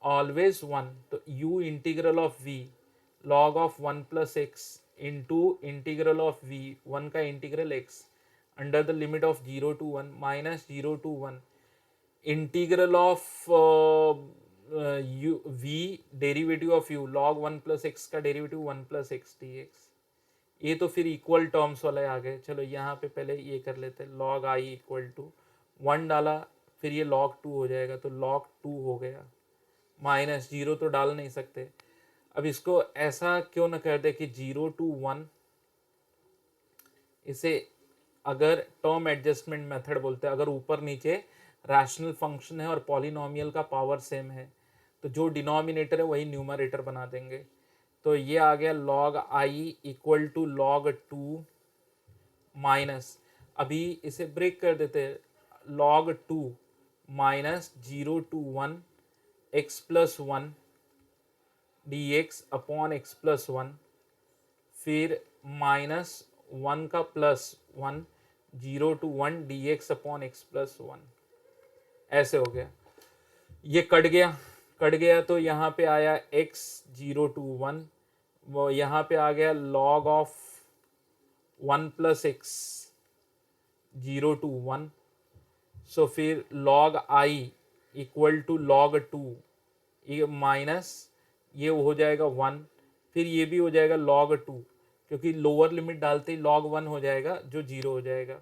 always 1, तो u integral of v log of 1 plus x into integral of v 1 का integral x under the limit of 0 to 1 minus 0 to 1 integral of v derivative of u log 1 plus x का derivative 1 plus x dx। ये तो फिर equal terms वाले आ गए। चलो यहाँ पे पहले ये कर लेते हैं, log i इक्वल टू 1 डाला, फिर ये log 2 हो जाएगा, तो log 2 हो गया, माइनस 0 तो डाल नहीं सकते। अब इसको ऐसा क्यों ना कर दे कि 0 to 1, इसे अगर टर्म एडजस्टमेंट मेथड बोलते हैं। अगर ऊपर नीचे रैशनल फंक्शन है और पॉलिनोमियल का पावर सेम है तो जो डिनोमिनेटर है वही न्यूमरेटर बना देंगे। तो ये आ गया log i equal to log 2 minus, अभी इसे ब्रेक कर देते हैं, log 2 minus 0 to 1 x plus 1 dx upon x plus 1, फिर माइनस 1 का plus 1 0 to 1 dx upon x plus 1, ऐसे हो गया। ये कट गया तो यहाँ पे आया x 0 to 1, वो यहाँ पे आ गया log of 1 plus X 0 to 1। So फिर log i equal to log 2, ये माइनस ये हो जाएगा 1, फिर ये भी हो जाएगा log 2, क्योंकि लोअर लिमिट डालते ही log 1 हो जाएगा जो 0 हो जाएगा।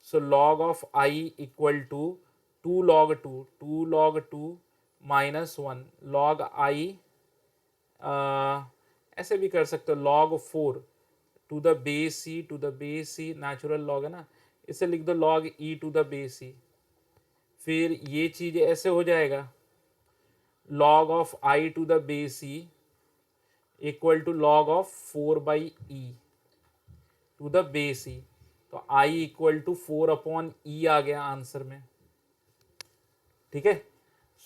So log of i equal to 2 log 2 minus 1 log i, ऐसे भी कर सकते हो log 4 to the base C, natural log है ना, इसे लिख दो log e to the base C. फिर ये चीज ऐसे हो जाएगा log of i to the base C equal to log of 4/e to the base E. तो i इक्वल टू 4/e आ गया आंसर में। ठीक है,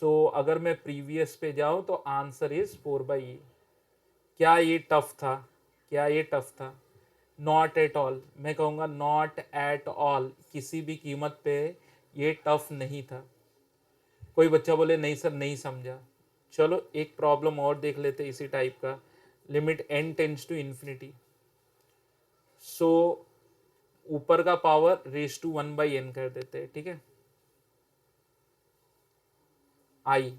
सो अगर मैं प्रीवियस पे जाऊं तो आंसर इज 4/e। क्या ये टफ था? नॉट एट ऑल, मैं कहूँगा नॉट एट ऑल, किसी भी कीमत पे ये टफ नहीं था। कोई बच्चा बोले नहीं सर नहीं समझा, चलो एक प्रॉब्लम और देख लेते इसी टाइप का। Limit n tends to infinity, so ऊपर का पावर रेस टू 1/n कर देते हैं। ठीक है, i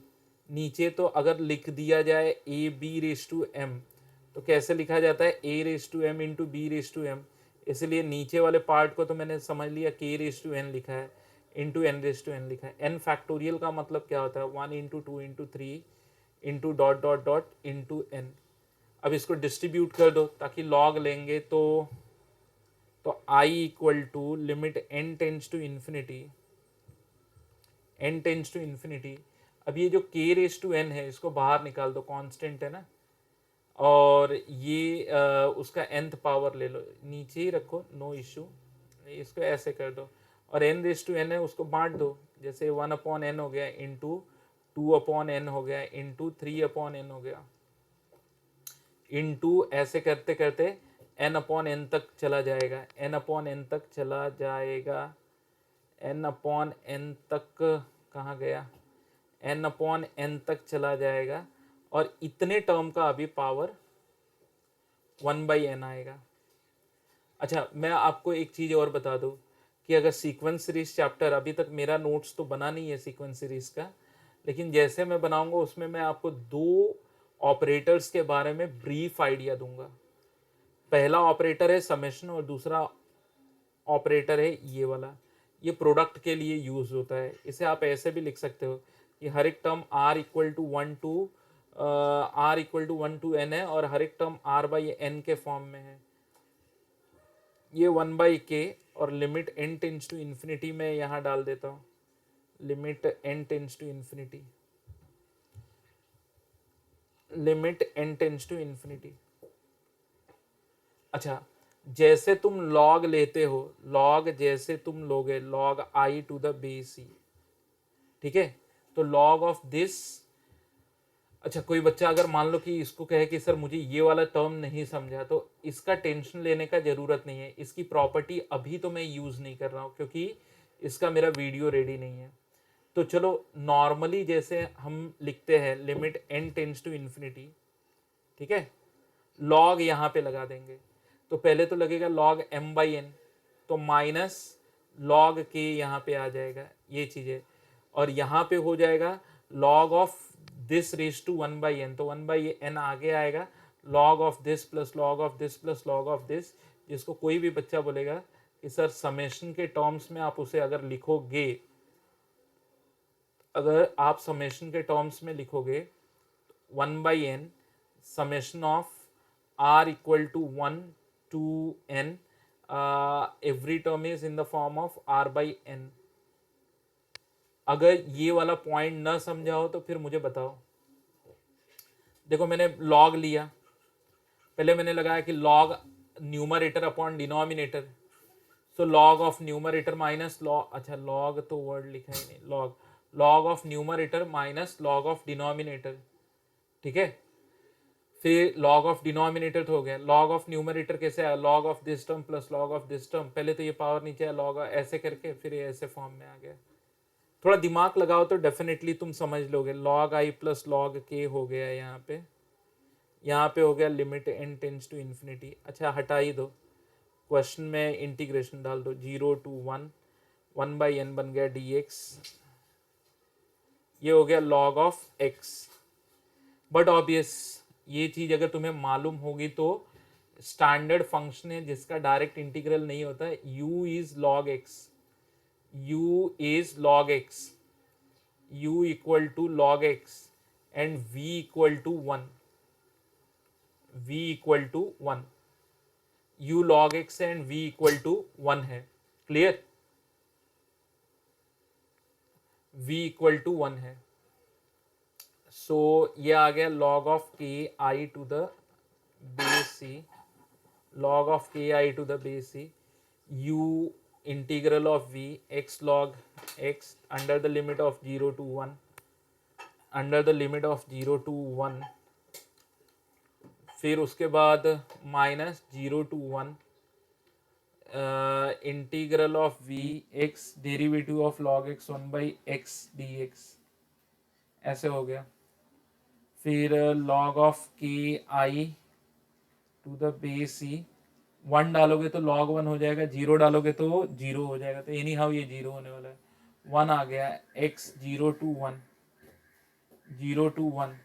नीचे तो अगर लिख दिया जाए A B raise to M, तो कैसे लिखा जाता है a raise to M into B raise to M. इसलिए नीचे वाले पार्ट को तो मैंने समझ लिया k रेस टू एन लिखा है into N raise to N लिखा है। एन फैक्टोरियल का मतलब क्या होता है? 1 into 2 into 3 into dot dot dot into N. अब इसको डिस्ट्रीब्यूट कर दो ताकि लॉग लेंगे तो i equal to limit n tends to infinity. अब ये जो k रेस टू n है इसको बाहर निकाल दो, कांस्टेंट है ना, और ये उसका nth पावर ले लो, नीचे ही रखो, नो इश्यू। इसको ऐसे कर दो, और n रेस टू n है उसको बांट दो, जैसे 1/n हो गया इंटू 2/n हो गया इंटू 3/n हो गया इंटू ऐसे करते करते n/n तक चला जाएगा, n/n तक चला जाएगा, n/n तक कहाँ गया, n/n तक चला जाएगा और इतने टर्म का अभी पावर 1/n आएगा। अच्छा मैं आपको एक चीज़ और बता दूं कि अगर सीक्वेंस सीरीज चैप्टर, अभी तक मेरा नोट्स तो बना नहीं है सीक्वेंस सीरीज का, लेकिन जैसे मैं बनाऊंगा उसमें मैं आपको दो ऑपरेटर्स के बारे में ब्रीफ आइडिया दूंगा। पहला ऑपरेटर है समेशन और दूसरा ऑपरेटर है ये वाला, ये प्रोडक्ट के लिए यूज होता है। इसे आप ऐसे भी लिख सकते हो कि हर एक term r equal to 1 to n है और हर एक टर्म r/n के फॉर्म में है। ये 1/k और limit n tends to infinity में यहाँ डाल देता हूँ, limit n tends to infinity, limit n tends to infinity. अच्छा जैसे तुम लॉग लेते हो, लॉग जैसे तुम लोगे log I to the base c, ठीक है, तो log ऑफ दिस, अच्छा कोई बच्चा अगर मान लो कि इसको कहे कि सर मुझे ये वाला टर्म नहीं समझा, तो इसका टेंशन लेने का जरूरत नहीं है, इसकी प्रॉपर्टी अभी तो मैं यूज नहीं कर रहा हूँ क्योंकि इसका मेरा वीडियो रेडी नहीं है। तो चलो नॉर्मली जैसे हम लिखते हैं limit n tends to infinity, ठीक है, लॉग यहाँ पे लगा देंगे, तो पहले तो लगेगा log m/n, तो माइनस log k यहाँ पे आ जाएगा ये चीज़ें, और यहाँ पे हो जाएगा log of this raise to 1/n, तो 1/n आगे आएगा, log of this plus log of this plus log of this, जिसको कोई भी बच्चा बोलेगा कि सर समेशन के टर्म्स में आप उसे अगर लिखोगे, अगर आप समेशन के टर्म्स में लिखोगे 1/n summation of r equal to 1 to n, every term is in the form of r/n। अगर ये वाला पॉइंट ना समझा हो तो फिर मुझे बताओ। देखो मैंने log लिया, पहले मैंने लगाया कि log numerator upon denominator, so log of numerator minus log, अच्छा log तो वर्ड लिखा ही नहीं, log of numerator minus log of denominator, ठीक है, फिर log ऑफ डिनोमिनेटर तो हो गया, log ऑफ न्यूमरेटर कैसे आया, log of this term plus log of this term, पहले तो ये पावर नीचे आया log ऐसे करके, फिर ये ऐसे फॉर्म में आ गया। थोड़ा दिमाग लगाओ तो डेफिनेटली तुम समझ लोगे, log I plus log k हो गया यहाँ पे हो गया limit n tends to infinity. अच्छा हटा ही दो, क्वेश्चन में इंटीग्रेशन डाल दो, 0 to 1, 1/n बन गया dx, ये हो गया log of x। But obvious ये चीज अगर तुम्हें मालूम होगी तो स्टैंडर्ड फंक्शन है जिसका डायरेक्ट इंटीग्रल नहीं होता है, u is log x, u is log x, u equal to log x and v equal to 1, v equal to 1, u log x and v equal to 1 है, clear, v equal to 1 है। सो ये आ गया log of k I to the base c, log of k I to the base c, u integral of v x log x under the limit of 0 to 1, under the limit of 0 to 1, फिर उसके बाद minus 0 to 1 integral of v x derivative of log x 1/x dx, ऐसे हो गया। फिर log of k I to the base c, 1 डालोगे तो log 1 हो जाएगा, 0 डालोगे तो 0 हो जाएगा, तो एनी हाउ ये 0 होने वाला है, 1 आ गया, x 0 to 1, 0 to 1,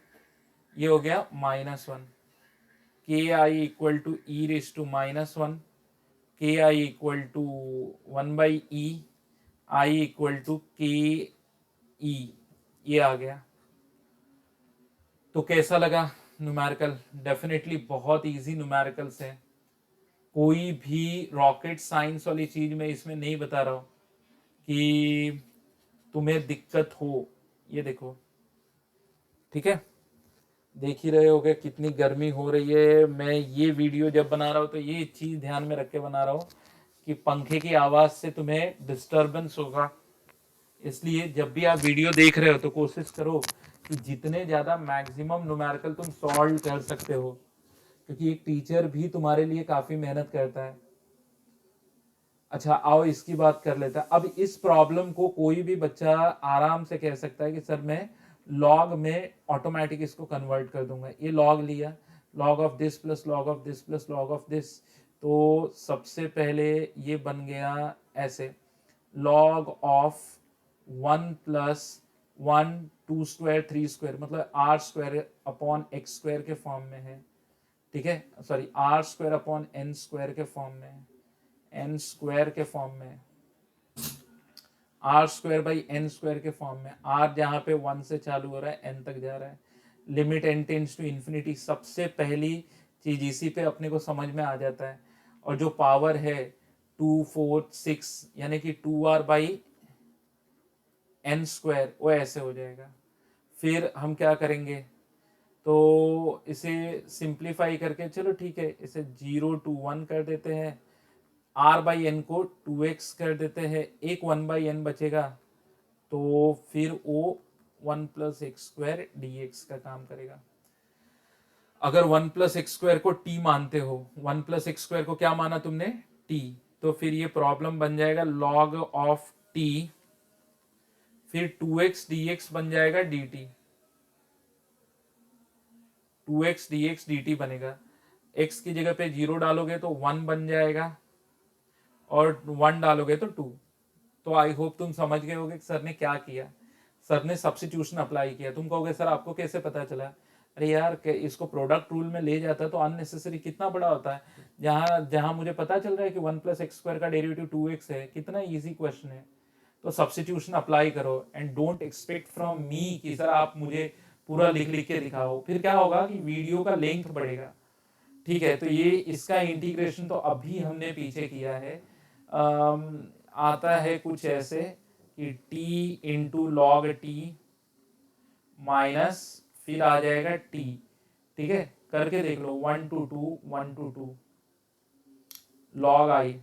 ये हो गया -1, k I equal to e raise to -1, k I equal to 1/e, I equal to k e, ये आ गया। तो कैसा लगा न्यूमेरिकल? डेफिनेटली बहुत इजी न्यूमेरिकल्स है, कोई भी रॉकेट साइंस वाली चीज में इसमें नहीं बता रहा हूँ कि तुम्हें दिक्कत हो, ये देखो, ठीक है, देख ही रहे होगे कितनी गर्मी हो रही है। मैं ये वीडियो जब बना रहा हूँ तो ये चीज ध्यान में रख के बना रहा हूँ कि पंखे की आवाज से तुम्हें डिस्टरबेंस होगा, इसलिए जब भी आप वीडियो देख रहे हो तो कोशिश करो कि जितने ज़्यादा मैक्सिमम न्यूमेरिकल तुम सॉल्व कर सकते हो, क्योंकि एक टीचर भी तुम्हारे लिए काफ़ी मेहनत करता है। अच्छा आओ इसकी बात कर लेते हैं। अब इस प्रॉब्लम को कोई भी बच्चा आराम से कह सकता है कि सर मैं लॉग में ऑटोमेटिक इसको कन्वर्ट कर दूंगा। ये लॉग लिया, log of this plus log of this plus log of this, तो सबसे पहले ये बन गया ऐसे, log of 1 plus 1 2 square 3 square, मतलब R square upon X square के फॉर्म में है। ठीक है, sorry R square upon N square के फॉर्म में है, एन स्क्वायर के फॉर्म में, R square by N square के फॉर्म में। आर जहां पे 1 से चालू हो रहा है एन तक जा रहा है, limit N tends to infinity. सबसे पहली चीज इसी पे अपने को समझ में आ जाता है। और जो पावर है 2 4 6 यानी कि 2r बाई एन स्क्वायर, वो ऐसे हो जाएगा। फिर हम क्या करेंगे, तो इसे सिंप्लीफाई करके चलो ठीक है, इसे 0 to 1 कर देते हैं, आर बाई एन को 2x कर देते हैं, एक 1 बाई एन बचेगा, तो फिर वो 1 plus x square D x का काम करेगा। अगर 1 प्लस एक्स स्क्वायर को t मानते हो, 1 प्लस एक्स स्क्वायर को क्या माना तुमने, t, तो फिर ये प्रॉब्लम बन जाएगा log ऑफ t, फिर 2x dx बन जाएगा dt, 2x dx dt बनेगा। x की जगह पे 0 डालोगे तो 1 बन जाएगा, और 1 डालोगे तो 2। तो आई होप तुम समझ गए होगे कि सर ने क्या किया। सर ने सब्स्टिट्यूशन अप्लाई किया। तुम कहोगे सर आपको कैसे पता चला, अरे यार इसको प्रोडक्ट रूल में ले जाता तो अननेसेसरी कितना बड़ा होता है, जहां जहां मुझे पता चल रहा है कि 1 प्लस एक्स स्क्वायर का डेरिवेटिव 2x है, कितना इजी क्वेश्चन है। तो सब्स्टिट्यूशन अप्लाई करो and don't expect from me कि सर आप मुझे पूरा लिख लिख के दिखाओ, फिर क्या होगा कि वीडियो का लेंथ बढ़ेगा। ठीक है, तो ये इसका इंटीग्रेशन तो अभी हमने पीछे किया है। आता है कुछ ऐसे कि t into log t minus फिर आ जाएगा t। ठीक है, करके देख लो, 1 to 2 1 to 2 लॉग आई,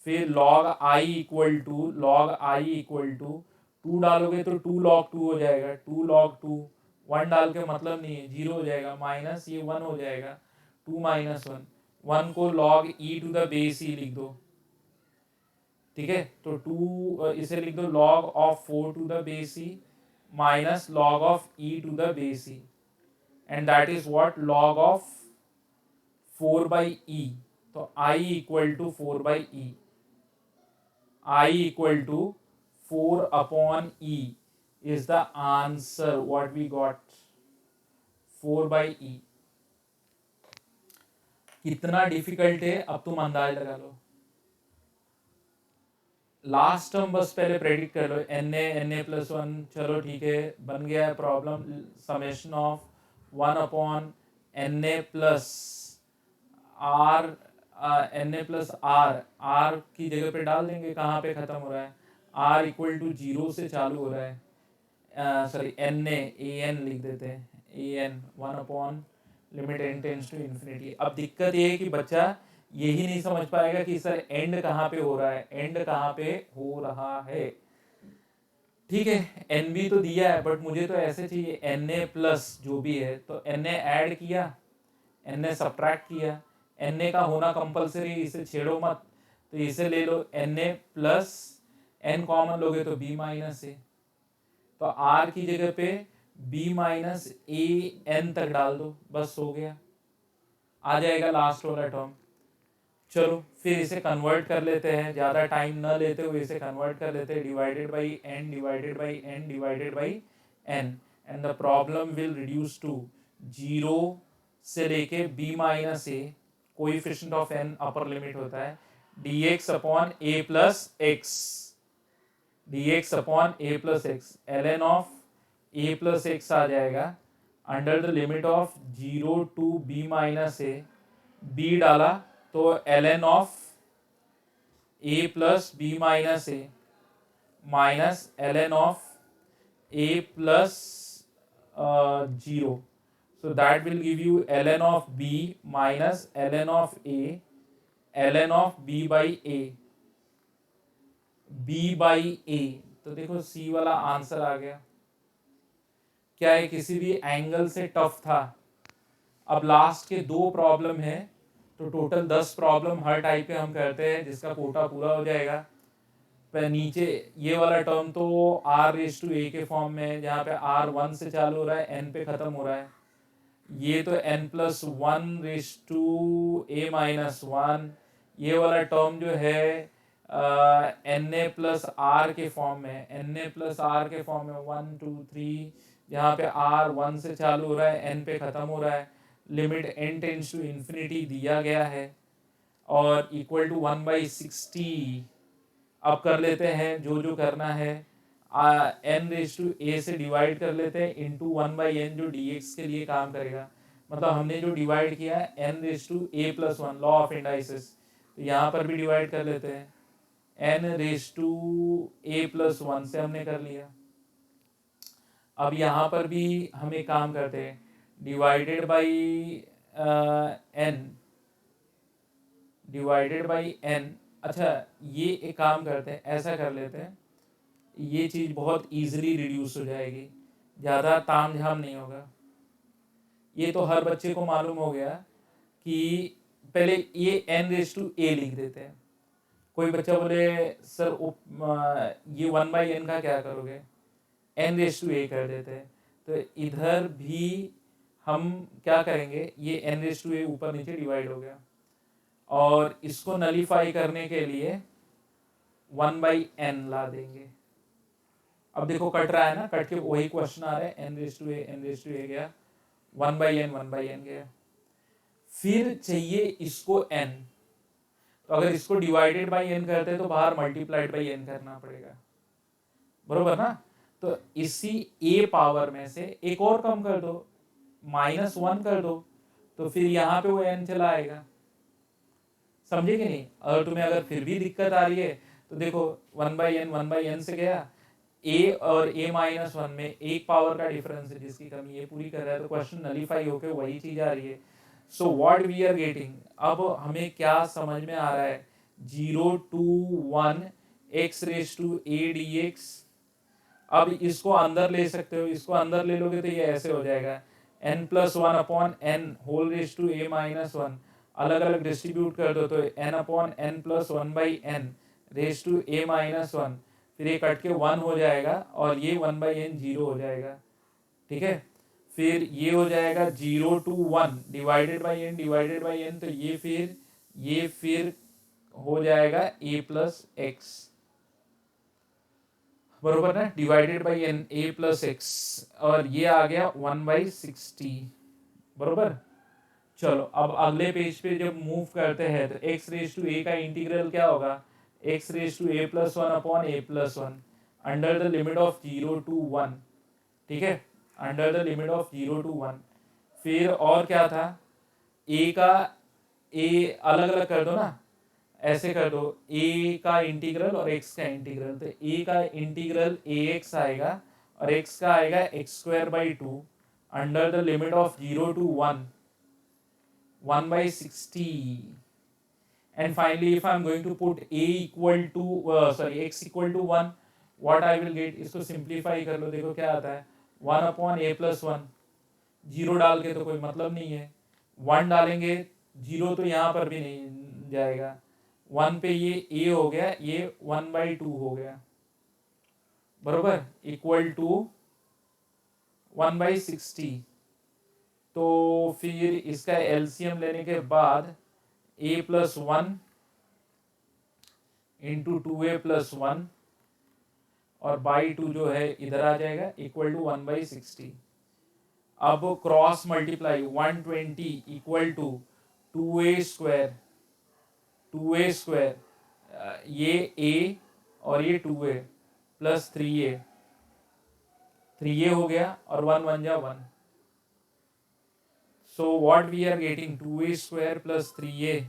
फिर log i equal to, log i equal to 2 डालोगे तो 2 लॉग 2 हो जाएगा, 2 लॉग 2, 1 डाल के मतलब नहीं है, 0 हो जाएगा, माइनस ये 1 हो जाएगा, 2 माइनस 1, 1 को log E to the base E लिख दो। ठीक है, तो 2 इसे लिख दो log of 4 to the base E minus log of e to the base E, and that is what, log of 4 by E. तो i equal to 4 by E, i equal to 4 upon e is the answer what we got, 4 by E. कितना difficult है अब तुम अंदाज लगा लो। Last term बस पहले predict कर लो, एन ए प्लस 1, चलो ठीक है बन गया है problem, summation of 1 upon n A plus r, n A plus r, r की जगह पे डाल देंगे कहाँ पे खत्म हो रहा है, आर इक्वल टू 0 से चालू हो रहा है, सॉरी एन ए एन लिख देते हैं, A N 1 upon limit N tends to infinity. अब दिक्कत ये है कि बच्चा यही नहीं समझ पाएगा कि सर एंड कहाँ पे हो रहा है, एंड कहाँ पे हो रहा है। ठीक है, एन बी तो दिया है, बट मुझे तो ऐसे चाहिए एन ए प्लस जो भी है, तो एन ए ऐड किया, एन ए सब्ट्रैक्ट किया, एन ए का होना कंपलसरी, इसे छेड़ो मत, तो इसे ले लो एन ए प्लस, एन कॉमन लोगे तो बी माइनस ए, तो आर की जगह पे बी माइनस ए एन तक डाल दो, बस हो गया, आ जाएगा लास्ट वाला टर्म। चलो फिर इसे कन्वर्ट कर लेते हैं, ज़्यादा टाइम न लेते हुए इसे कन्वर्ट कर लेते हैं, divided by N divided by N divided by N, and the problem will reduce to 0 से लेके b minus A, coefficient of n upper limit होता है, dx upon a plus X, dx upon a plus X, ln of a plus X आ जाएगा under the limit of 0 to b minus A, b डाला तो ln of a plus B minus A minus ln of a plus 0, so that will give you ln of b minus ln of a, ln of b by a, B by A. तो देखो सी वाला answer आ गया। क्या है, किसी भी angle से tough था। अब लास्ट के 2 प्रॉब्लम है, तो टोटल 10 प्रॉब्लम हर टाइप के हम करते हैं, जिसका कोटा पूरा हो जाएगा। पर नीचे ये वाला टर्म तो आर रेस टू ए के फॉर्म में है, जहाँ पे आर 1 से चालू हो रहा है, एन पे खत्म हो रहा है। ये तो n plus 1 raise to a minus 1। ये वाला टर्म जो है एन ए प्लस आर के फॉर्म में, एन ए प्लस आर के फॉर्म में 1 2 3, यहाँ पे आर 1 से चालू हो रहा है, एन पे खत्म हो रहा है। Limit N tends to infinity दिया गया है, और इक्वल टू 1/60। अब कर लेते हैं जो जो करना है। एन रेस टू ए से डिवाइड कर लेते हैं इंटू 1/n, जो dx के लिए काम करेगा। मतलब हमने जो डिवाइड किया है n raise to a plus 1, law of indices, तो यहाँ पर भी डिवाइड कर लेते हैं। N raise to a plus 1 से हमने कर लिया। अब यहाँ पर भी हम एक काम करते हैं, divided by N, divided by n. अच्छा, ये एक काम करते हैं, ऐसा कर लेते हैं, ये चीज़ बहुत इजीली रिड्यूस हो जाएगी, ज़्यादा ताम झाम नहीं होगा। ये तो हर बच्चे को मालूम हो गया कि पहले ये एन रेस टू ए लिख देते हैं। कोई बच्चा बोले सर ये 1/n का क्या करोगे, एन रेस टू ए कर देते हैं। तो इधर भी हम क्या करेंगे, ये एन रेस टू ए ऊपर नीचे डिवाइड हो गया, और इसको नलीफाई करने के लिए 1/n ला देंगे। अब देखो कट रहा है ना, कट के वही क्वेश्चन आ रहा है, एन रेस टू ए गया, 1/n गया। फिर चाहिए इसको n, तो अगर इसको डिवाइडेड बाई n करते हैं तो बाहर मल्टीप्लाइड बाई n करना पड़ेगा, बरोबर ना। तो इसी a पावर में से एक और कम कर दो, -1 कर दो, तो फिर यहाँ पे वो n चला आएगा। समझे कि नहीं। अगर तुम्हें अगर फिर भी दिक्कत आ रही है तो देखो 1/n से गया, a और a-1 में एक पावर का डिफरेंस है, जिसकी कमी ये पूरी कर रहा है, तो क्वेश्चन नलीफाई होके वही चीज आ रही है। So what we are getting, अब हमें क्या समझ में आ रहा है, 0 to 1 x raise to a dx। अब इसको अंदर ले सकते हो, इसको अंदर ले लोगे तो ये ऐसे हो जाएगा, n plus 1 upon n whole raise to a-1। अलग अलग डिस्ट्रीब्यूट कर दो तो n upon n plus 1/n raise to a-1। फिर ये कट के 1 हो जाएगा, और ये 1/n 0 हो जाएगा, ठीक है। फिर ये हो जाएगा 0 to 1 डिवाइडेड बाई n, तो ये फिर हो जाएगा a प्लस एक्स, बरोबर ना, divided by n a plus x, और ये आ गया 1/60, बरोबर। चलो अब अगले पेज पे जब मूव करते हैं तो x रेस टू a का इंटीग्रल क्या होगा, x raise to a plus 1 upon a plus 1 under the limit of 0 to 1, ठीक है, under the limit of 0 to 1। फिर और क्या था, a का a अलग अलग कर दो ना, ऐसे कर दो, a का इंटीग्रल और x का इंटीग्रल, तो a का इंटीग्रल ax आएगा और x का आएगा x²/2 under the limit of 0 to 1, 1/60। And finally, if I am going to put a equal to x equal to 1, what I will get, इसको simplify कर लो, देखो क्या आता है, 1 अपॉन a प्लस 1। 0 डाल के तो कोई मतलब नहीं है, 1 डालेंगे 0 तो यहाँ पर भी नहीं जाएगा, 1 पे ये a हो गया, ये 1/2 हो गया, बरोबर, इक्वल टू 1/60। तो फिर इसका एलसीएम लेने के बाद a plus 1 into 2a plus 1 और बाई 2 जो है इधर आ जाएगा, इक्वल टू 1/60। अब cross multiply 120 equal to 2a², ये a और ये 2a प्लस 3a, 3a हो गया और 1 1 जा 1। So what we are getting, 2a² plus 3a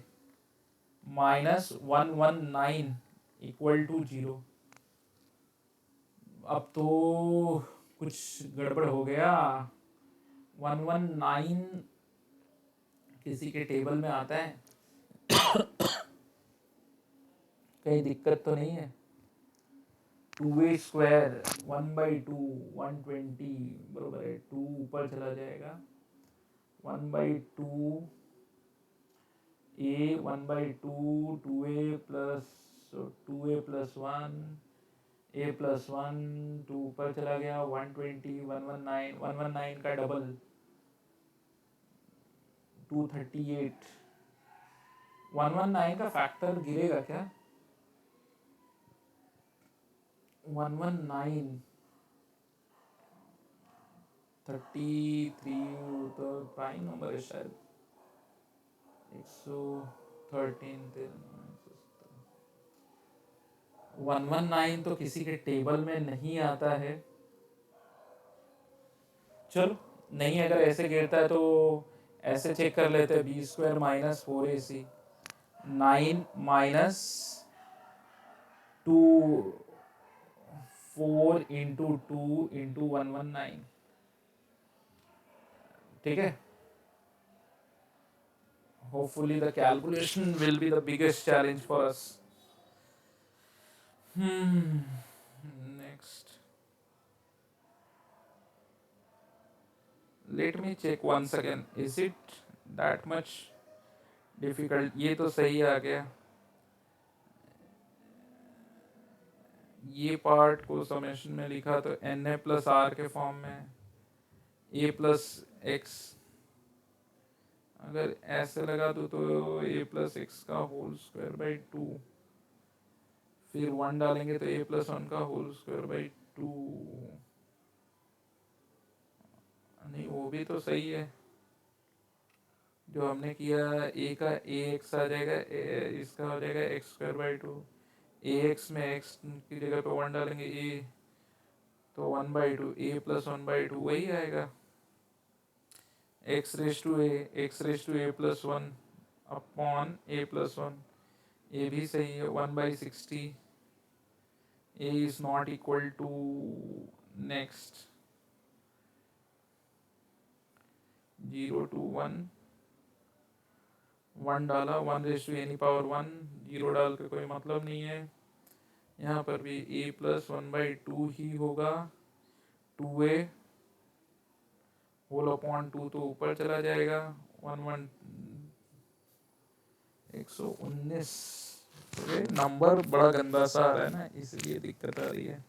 minus 119 equal to 0। अब तो कुछ गड़बड़ हो गया, 119 किसी के टेबल में आता है, कहीं दिक्कत तो नहीं है। 2a² 1/2 120 बरोबर है, 2 ऊपर चला जाएगा 1/2 a 1/2 2a plus 2a plus 1 a plus 1 2 ऊपर चला गया 120 119 का डबल 238 119 का फैक्टर गिरेगा क्या 119 33 तो प्राइम नंबर है शायद 113 119 तो किसी के टेबल में नहीं आता है। चलो नहीं, अगर ऐसे गिरता है तो ऐसे चेक कर लेते हैं b² minus 4ac 9 minus 2 4 into 2 into 119 ठीक है। Hopefully the calculation will be the biggest challenge for us. Next. Let me check once again. Is it that much difficult? ये तो सही आ गया। ये पार्ट को समेशन में लिखा तो na प्लस आर के फॉर्म में a प्लस एक्स, अगर ऐसे लगा दो तो a प्लस एक्स का होल स्क्वायर बाई 2, फिर 1 डालेंगे तो a प्लस 1 का होल स्क्वायर बाई 2। नहीं वो भी तो सही है जो हमने किया, a का ax आ जाएगा, इसका हो जाएगा x² बाई 2, ax में x की जगह पे 1 डालेंगे a तो 1/2 a प्लस 1/2 वही आएगा x raise to a plus 1 upon a plus 1, ये भी सही है 1/60 a is not equal to. Next 0 to 1 1 डाला 1 रेस टू एनी पावर 1, 0 डाल के कोई मतलब नहीं है। यहाँ पर भी a प्लस 1/2 ही होगा, 2a होल अपॉन 2 तो ऊपर चला जाएगा 119। नंबर बड़ा गंदा सा आ रहा है ना, इसलिए दिक्कत आ रही है।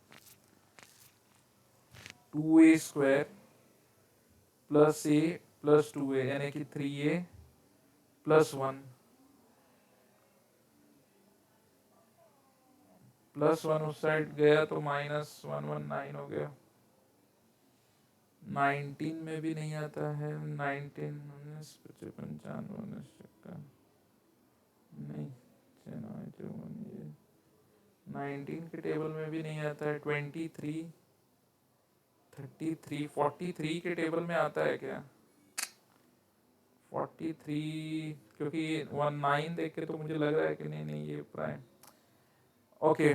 2a² plus a plus 2a यानी कि 3a प्लस 1 प्लस 1 उस साइड गया तो माइनस 119 हो गया। 19 में भी नहीं आता है, 19 19 55 नहीं 19 के टेबल में भी नहीं आता है। 23 33 43 के टेबल में आता है क्या 43, क्योंकि 19 देख के तो मुझे लग रहा है कि नहीं नहीं ये प्राइम। ओके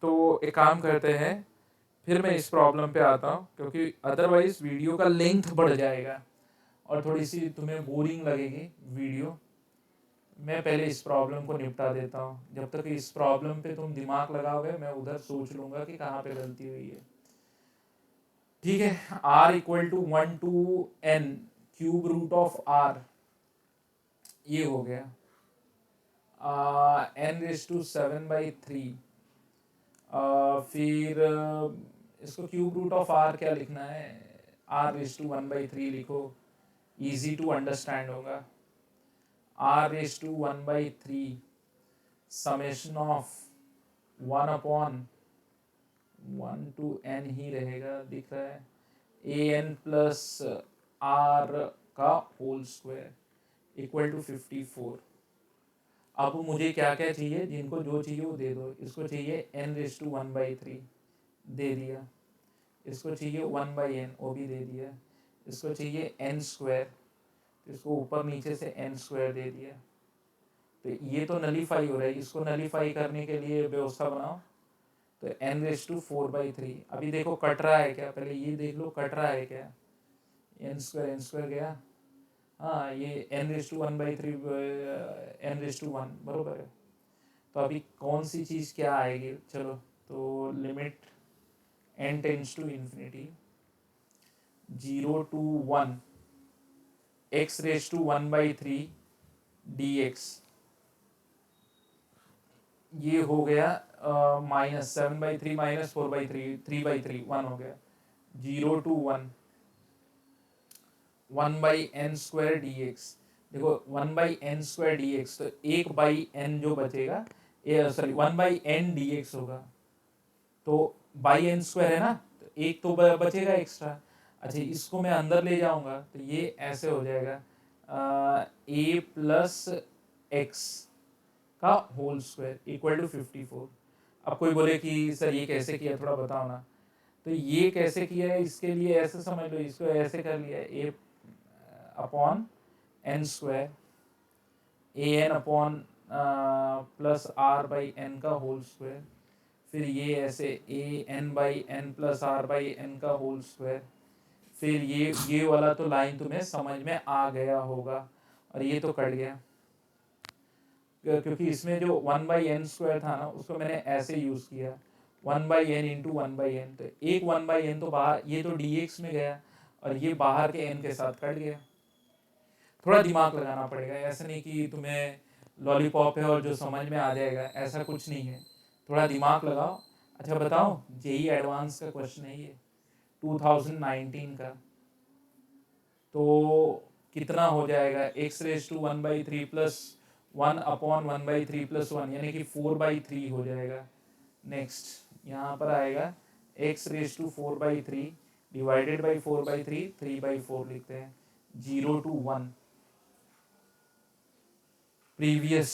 तो एक काम करते हैं, फिर मैं इस प्रॉब्लम पे आता हूँ क्योंकि अदरवाइज वीडियो का लेंथ बढ़ जाएगा और थोड़ी सी तुम्हें बोरिंग लगेगी वीडियो। मैं पहले इस प्रॉब्लम को निपटा देता हूँ, जब तक इस प्रॉब्लम पे तुम दिमाग लगाओगे मैं उधर सोच लूँगा कि कहाँ पे गलती हुई है। ठीक है, r equal to 1 to n cube root of r, ये हो गया n रेस टू 7/3। फिर इसको क्यूब रूट ऑफ r क्या लिखना है, r रेस टू 1/3 लिखो, इजी टू अंडरस्टैंड होगा। r raise to 1/3 summation of 1 upon 1 to n ही रहेगा, दिख रहा है an प्लस r का होल स्क्वायर इक्वल टू 54। अब मुझे क्या क्या चाहिए, जिनको जो चाहिए वो दे दो। इसको चाहिए n रेस टू 1/3 दे दिया, इसको चाहिए 1/n वो भी दे दिया, इसको चाहिए n², इसको ऊपर नीचे से n² दे दिया। तो ये तो नलीफाई हो रहा है, इसको नलीफाई करने के लिए व्यवस्था बनाओ। तो n रेस टू 4/3, अभी देखो कट रहा है क्या, पहले ये देख लो कट रहा है क्या, n² गया, हाँ ये n raise to 1/3 n raise to 1 बरोबर है। तो अभी कौन सी चीज़ क्या आएगी, चलो तो limit n tends to infinity 0 to 1 x raise to 1/3 dx, ये हो गया -7/3 -4/3 3/3 1 हो गया 0 to 1 1/n² dx। देखो 1/n² dx, तो 1/n जो बचेगा, सॉरी 1/n dx होगा, तो n² है ना, तो एक तो बचेगा एक्स्ट्रा। अच्छा, इसको मैं अंदर ले जाऊंगा तो ये ऐसे हो जाएगा a प्लस एक्स का होल स्क्वायर इक्वल टू 54। अब कोई बोले कि सर ये कैसे किया, थोड़ा बताओ ना। तो ये कैसे किया है, इसके लिए ऐसे समझ लो, इसको ऐसे कर लिया a upon n² an upon plus r by n का होल स्क्वायर, फिर ये ऐसे an/n प्लस r/n का होल स्क्वायर, फिर ये वाला तो लाइन तुम्हें समझ में आ गया होगा, और ये तो कट गया क्योंकि इसमें जो 1/n² था ना, उसको मैंने ऐसे यूज किया 1/n इंटू 1/n, तो एक 1/n तो बाहर, ये तो dx में गया और ये बाहर के n के साथ कट गया। थोड़ा दिमाग लगाना पड़ेगा, ऐसा नहीं कि तुम्हें लॉलीपॉप है और जो समझ में आ जाएगा, ऐसा कुछ नहीं है, थोड़ा दिमाग लगाओ। अच्छा बताओ, जेई एडवांस का क्वेश्चन है ये 2019 का, तो कितना हो जाएगा, x raise to 1/3 plus 1 upon 1/3 plus 1, यानी कि 4/3 हो जाएगा। नेक्स्ट यहाँ पर आएगा x raise to 4/3 divided by 4/3 3/4 लिखते हैं 0 to 1 प्रीवियस,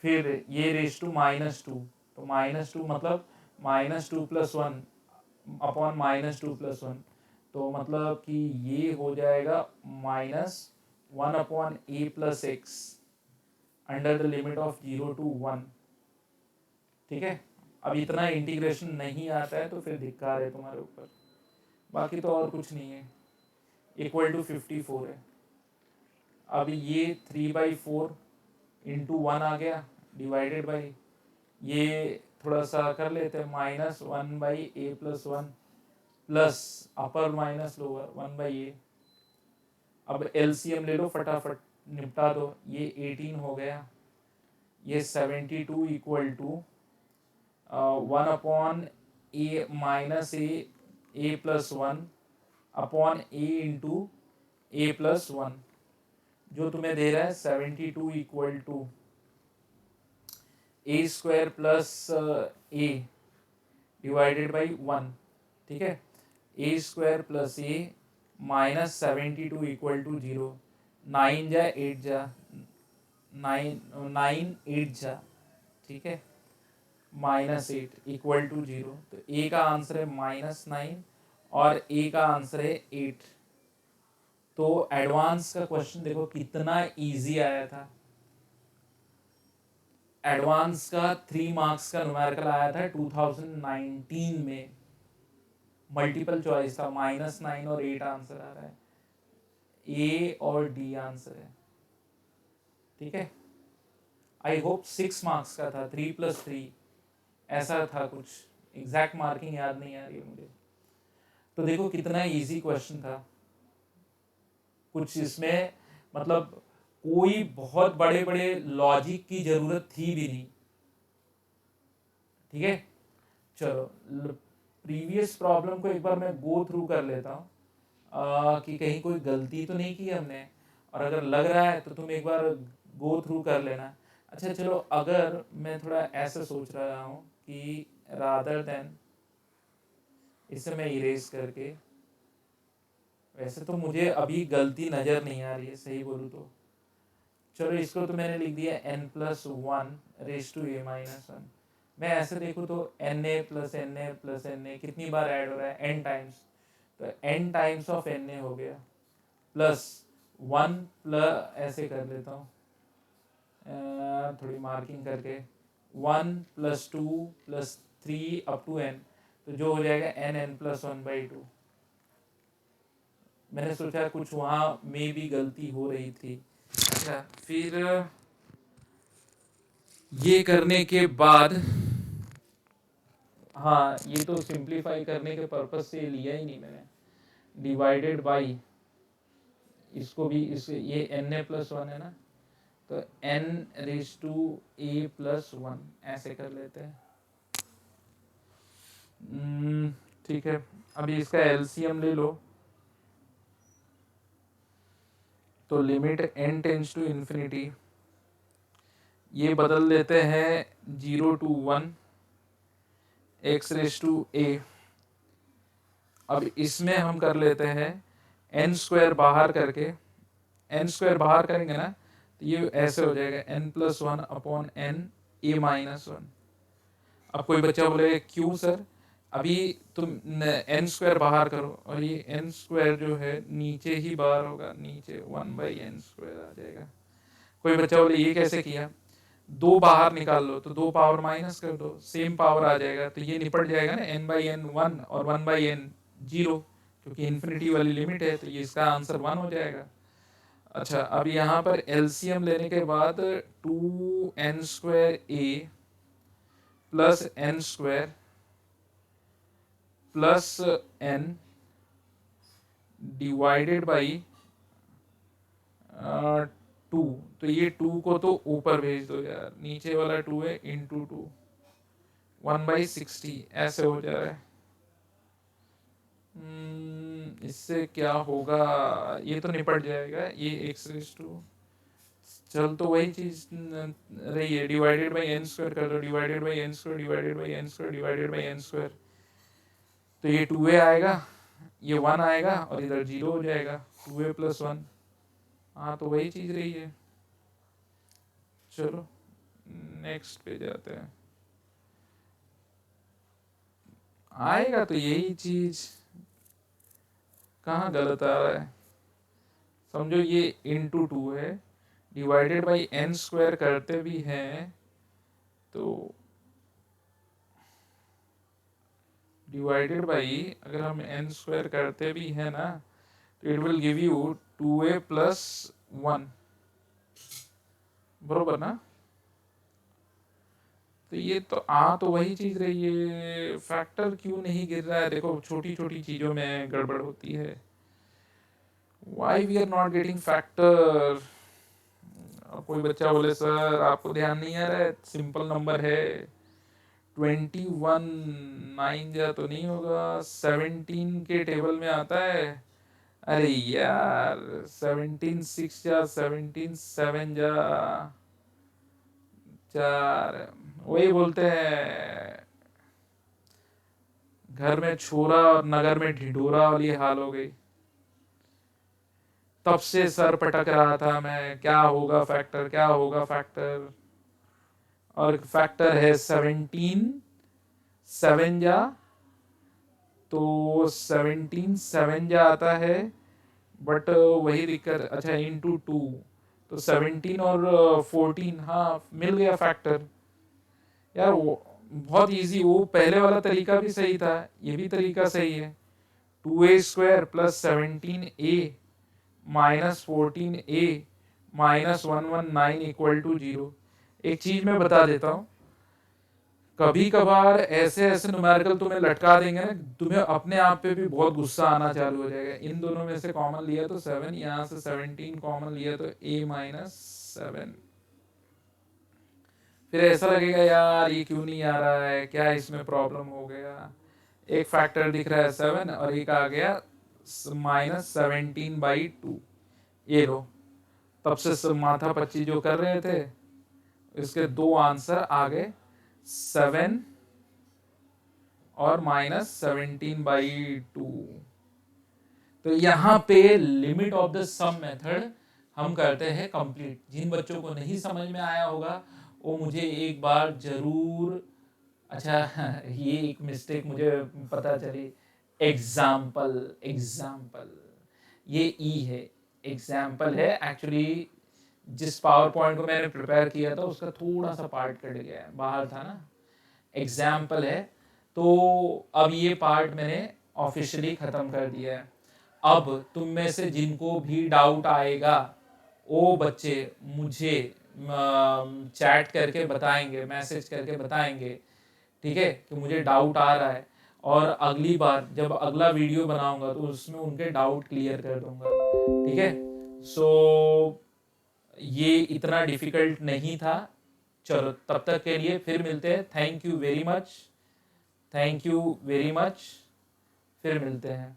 फिर ये रेज टू -2, तो -2 मतलब -2 प्लस 1 अपॉन -2 प्लस 1, तो मतलब कि ये हो जाएगा -1 upon a plus x under the limit of 0 to 1। ठीक है, अब इतना इंटीग्रेशन नहीं आता है तो फिर धिक्कार है तुम्हारे ऊपर, बाकी तो और कुछ नहीं है, इक्वल टू 54 है। अब ये 3/4 इंटू 1 आ गया डिवाइडेड बाई, ये थोड़ा सा कर लेते हैं -1/a प्लस 1 प्लस अपर माइनस लोअर 1/a। अब एलसीएम ले लो, फटाफट निपटा दो, ये 18 हो गया, ये 72 equal to 1 upon a minus a plus 1 upon a into a plus 1, जो तुम्हें दे रहा है 72 equal to a² plus a divided by 1। ठीक है, a² plus a minus 72 equal to 0, 9 जा 8 जा 9 8 जा, ठीक है, -8 इक्वल टू 0, तो a का आंसर है -9 और a का आंसर है 8। तो एडवांस का क्वेश्चन देखो कितना इजी आया था, एडवांस का 3 मार्क्स का न्यूमेरिकल आया था 2019 में, मल्टीपल चॉइस था, -9 और 8 आंसर आ रहा है, ए और डी आंसर है। ठीक है, आई होप 6 मार्क्स का था, 3 + 3 ऐसा था कुछ, एग्जैक्ट मार्किंग याद नहीं आ रही है मुझे। तो देखो कितना इजी क्वेश्चन था, कुछ इसमें मतलब कोई बहुत बड़े बड़े लॉजिक की जरूरत थी भी नहीं। ठीक है, चलो प्रीवियस प्रॉब्लम को एक बार मैं गो थ्रू कर लेता हूँ कि कहीं कोई गलती तो नहीं की हमने, और अगर लग रहा है तो तुम एक बार गो थ्रू कर लेना। अच्छा चलो, अगर मैं थोड़ा ऐसा सोच रहा हूँ कि रादर देन इसे मैं इरेज करके, वैसे तो मुझे अभी गलती नज़र नहीं आ रही है सही बोलूँ तो, चलो इसको तो मैंने लिख दिया n+1 रेज टू a - 1। मैं ऐसे देखूँ तो na plus na plus na कितनी बार ऐड हो रहा है, n टाइम्स, तो n टाइम्स ऑफ na हो गया, प्लस 1 प्लस, ऐसे कर लेता हूँ थोड़ी मार्किंग करके, 1 + 2 + 3 अप टू n, तो जो हो जाएगा n+1/2। मैंने सोचा कुछ वहाँ में भी गलती हो रही थी। अच्छा, फिर ये करने के बाद हाँ ये तो सिंप्लीफाई करने के पर्पज से लिया ही नहीं मैंने, डिवाइडेड बाई इसको भी, इस ये एन ए प्लस वन है ना, तो n raise to a plus one ऐसे कर लेते हैं। ठीक है, अभी इसका एलसीएम ले लो, तो limit N tends to infinity, ये बदल देते हैं 0 to 1 x raise to a. अब इसमें हम कर लेते हैं एन स्क्वायर बाहर करके, एन स्क्वायर बाहर करेंगे ना तो ये ऐसे हो जाएगा n plus one upon n a minus one. अब कोई बच्चा बोलेगा क्यों सर, अभी तुम एन स्क्वायर बाहर करो और ये एन स्क्वायर जो है नीचे ही बाहर होगा, नीचे 1/n स्क्वायर आ जाएगा। कोई बच्चा बोले ये कैसे किया, दो बाहर निकाल लो तो दो पावर माइनस कर दो, सेम पावर आ जाएगा, तो ये निपट जाएगा ना, n/n 1 और 1/n 0, क्योंकि इन्फिनिटी वाली लिमिट है, तो ये इसका आंसर 1 हो जाएगा। अच्छा, अब यहाँ पर एलसीएम लेने के बाद 2n square A plus n square plus n divided by 2, तो ये 2 को तो ऊपर भेज दो यार, नीचे वाला 2 है इंटू 2, 1/60 ऐसे हो जा रहा है। इससे क्या होगा, ये तो निपट जाएगा, ये एक्स रेज टू, चल तो वही चीज रही है, डिवाइडेड बाई एन स्क्वायर कर दो, divided by N square divided by N square divided by N square, तो ये 2a आएगा, ये 1 आएगा और इधर 0 हो जाएगा, 2a प्लस 1। हाँ तो वही चीज रही है। चलो नेक्स्ट पे जाते हैं, आएगा तो यही चीज, कहाँ गलत आ रहा है, समझो ये इंटू 2 है, डिवाइडेड बाई एन स्क्वायर करते भी हैं तो डिवाइडेड बाई, अगर हम एन स्क्वायर करते भी हैं ना तो it will give you 2a plus 1, बरोबर ना। तो ये तो तो वही चीज रही है, फैक्टर क्यों नहीं गिर रहा है, देखो छोटी छोटी चीजों में गड़बड़ होती है, why we are not getting factor. कोई बच्चा बोले सर आपको ध्यान नहीं आ रहा है, सिंपल नंबर है, 21 9 जा तो नहीं होगा, 17 के टेबल में आता है, अरे यार 17 6 जा, 17 7 जा 4, वही बोलते हैं घर में छोरा और नगर में ढिढोरा वाली हाल हो गई। तब से सर पटक रहा था मैं, क्या होगा फैक्टर, क्या होगा फैक्टर, और फैक्टर है 17 7 जा, तो 17 7 जा आता है, बट वही दिक्कत, अच्छा इंटू 2, तो 17 और 14, हाँ मिल गया फैक्टर यार, वो बहुत इजी, वो पहले वाला तरीका भी सही था, ये भी तरीका सही है, 2a square plus 17a minus 14a minus 119 equal to 0। एक चीज मैं बता देता हूँ, कभी कभार ऐसे ऐसे न्यूमेरिकल तुम्हें लटका देंगे ना, तुम्हें अपने आप पे भी बहुत गुस्सा आना चालू हो जाएगा, इन दोनों में से कॉमन लिया तो 7, यहाँ से 17 कॉमन लिया तो a माइनस 7, फिर ऐसा लगेगा यार ये क्यों नहीं आ रहा है, क्या इसमें प्रॉब्लम हो गया, एक फैक्टर दिख रहा है 7 और एक आ गया -17/2, ये लो, तब से माथा पच्ची जो कर रहे थे, इसके दो आंसर आ गए, 7 और -17/2। तो यहाँ पे limit of the sum method हम करते हैं कंप्लीट। जिन बच्चों को नहीं समझ में आया होगा वो मुझे एक बार जरूर, अच्छा ये एक मिस्टेक मुझे पता चली, एग्जाम्पल, एग्जाम्पल ये ई है, एग्जाम्पल है, एक्चुअली जिस पावर पॉइंट को मैंने प्रिपेयर किया था उसका थोड़ा सा पार्ट कट गया है, बाहर था ना, एग्जाम्पल है, तो अब ये पार्ट मैंने ऑफिशियली ख़त्म कर दिया है। अब तुम में से जिनको भी डाउट आएगा वो बच्चे मुझे चैट करके बताएंगे, मैसेज करके बताएंगे, ठीक है, कि मुझे डाउट आ रहा है, और अगली बार जब अगला वीडियो बनाऊंगा तो उसमें उनके डाउट क्लियर कर दूंगा। ठीक है, सो ये इतना डिफिकल्ट नहीं था। चलो तब तक के लिए फिर मिलते हैं। Thank you very much, thank you very much, फिर मिलते हैं।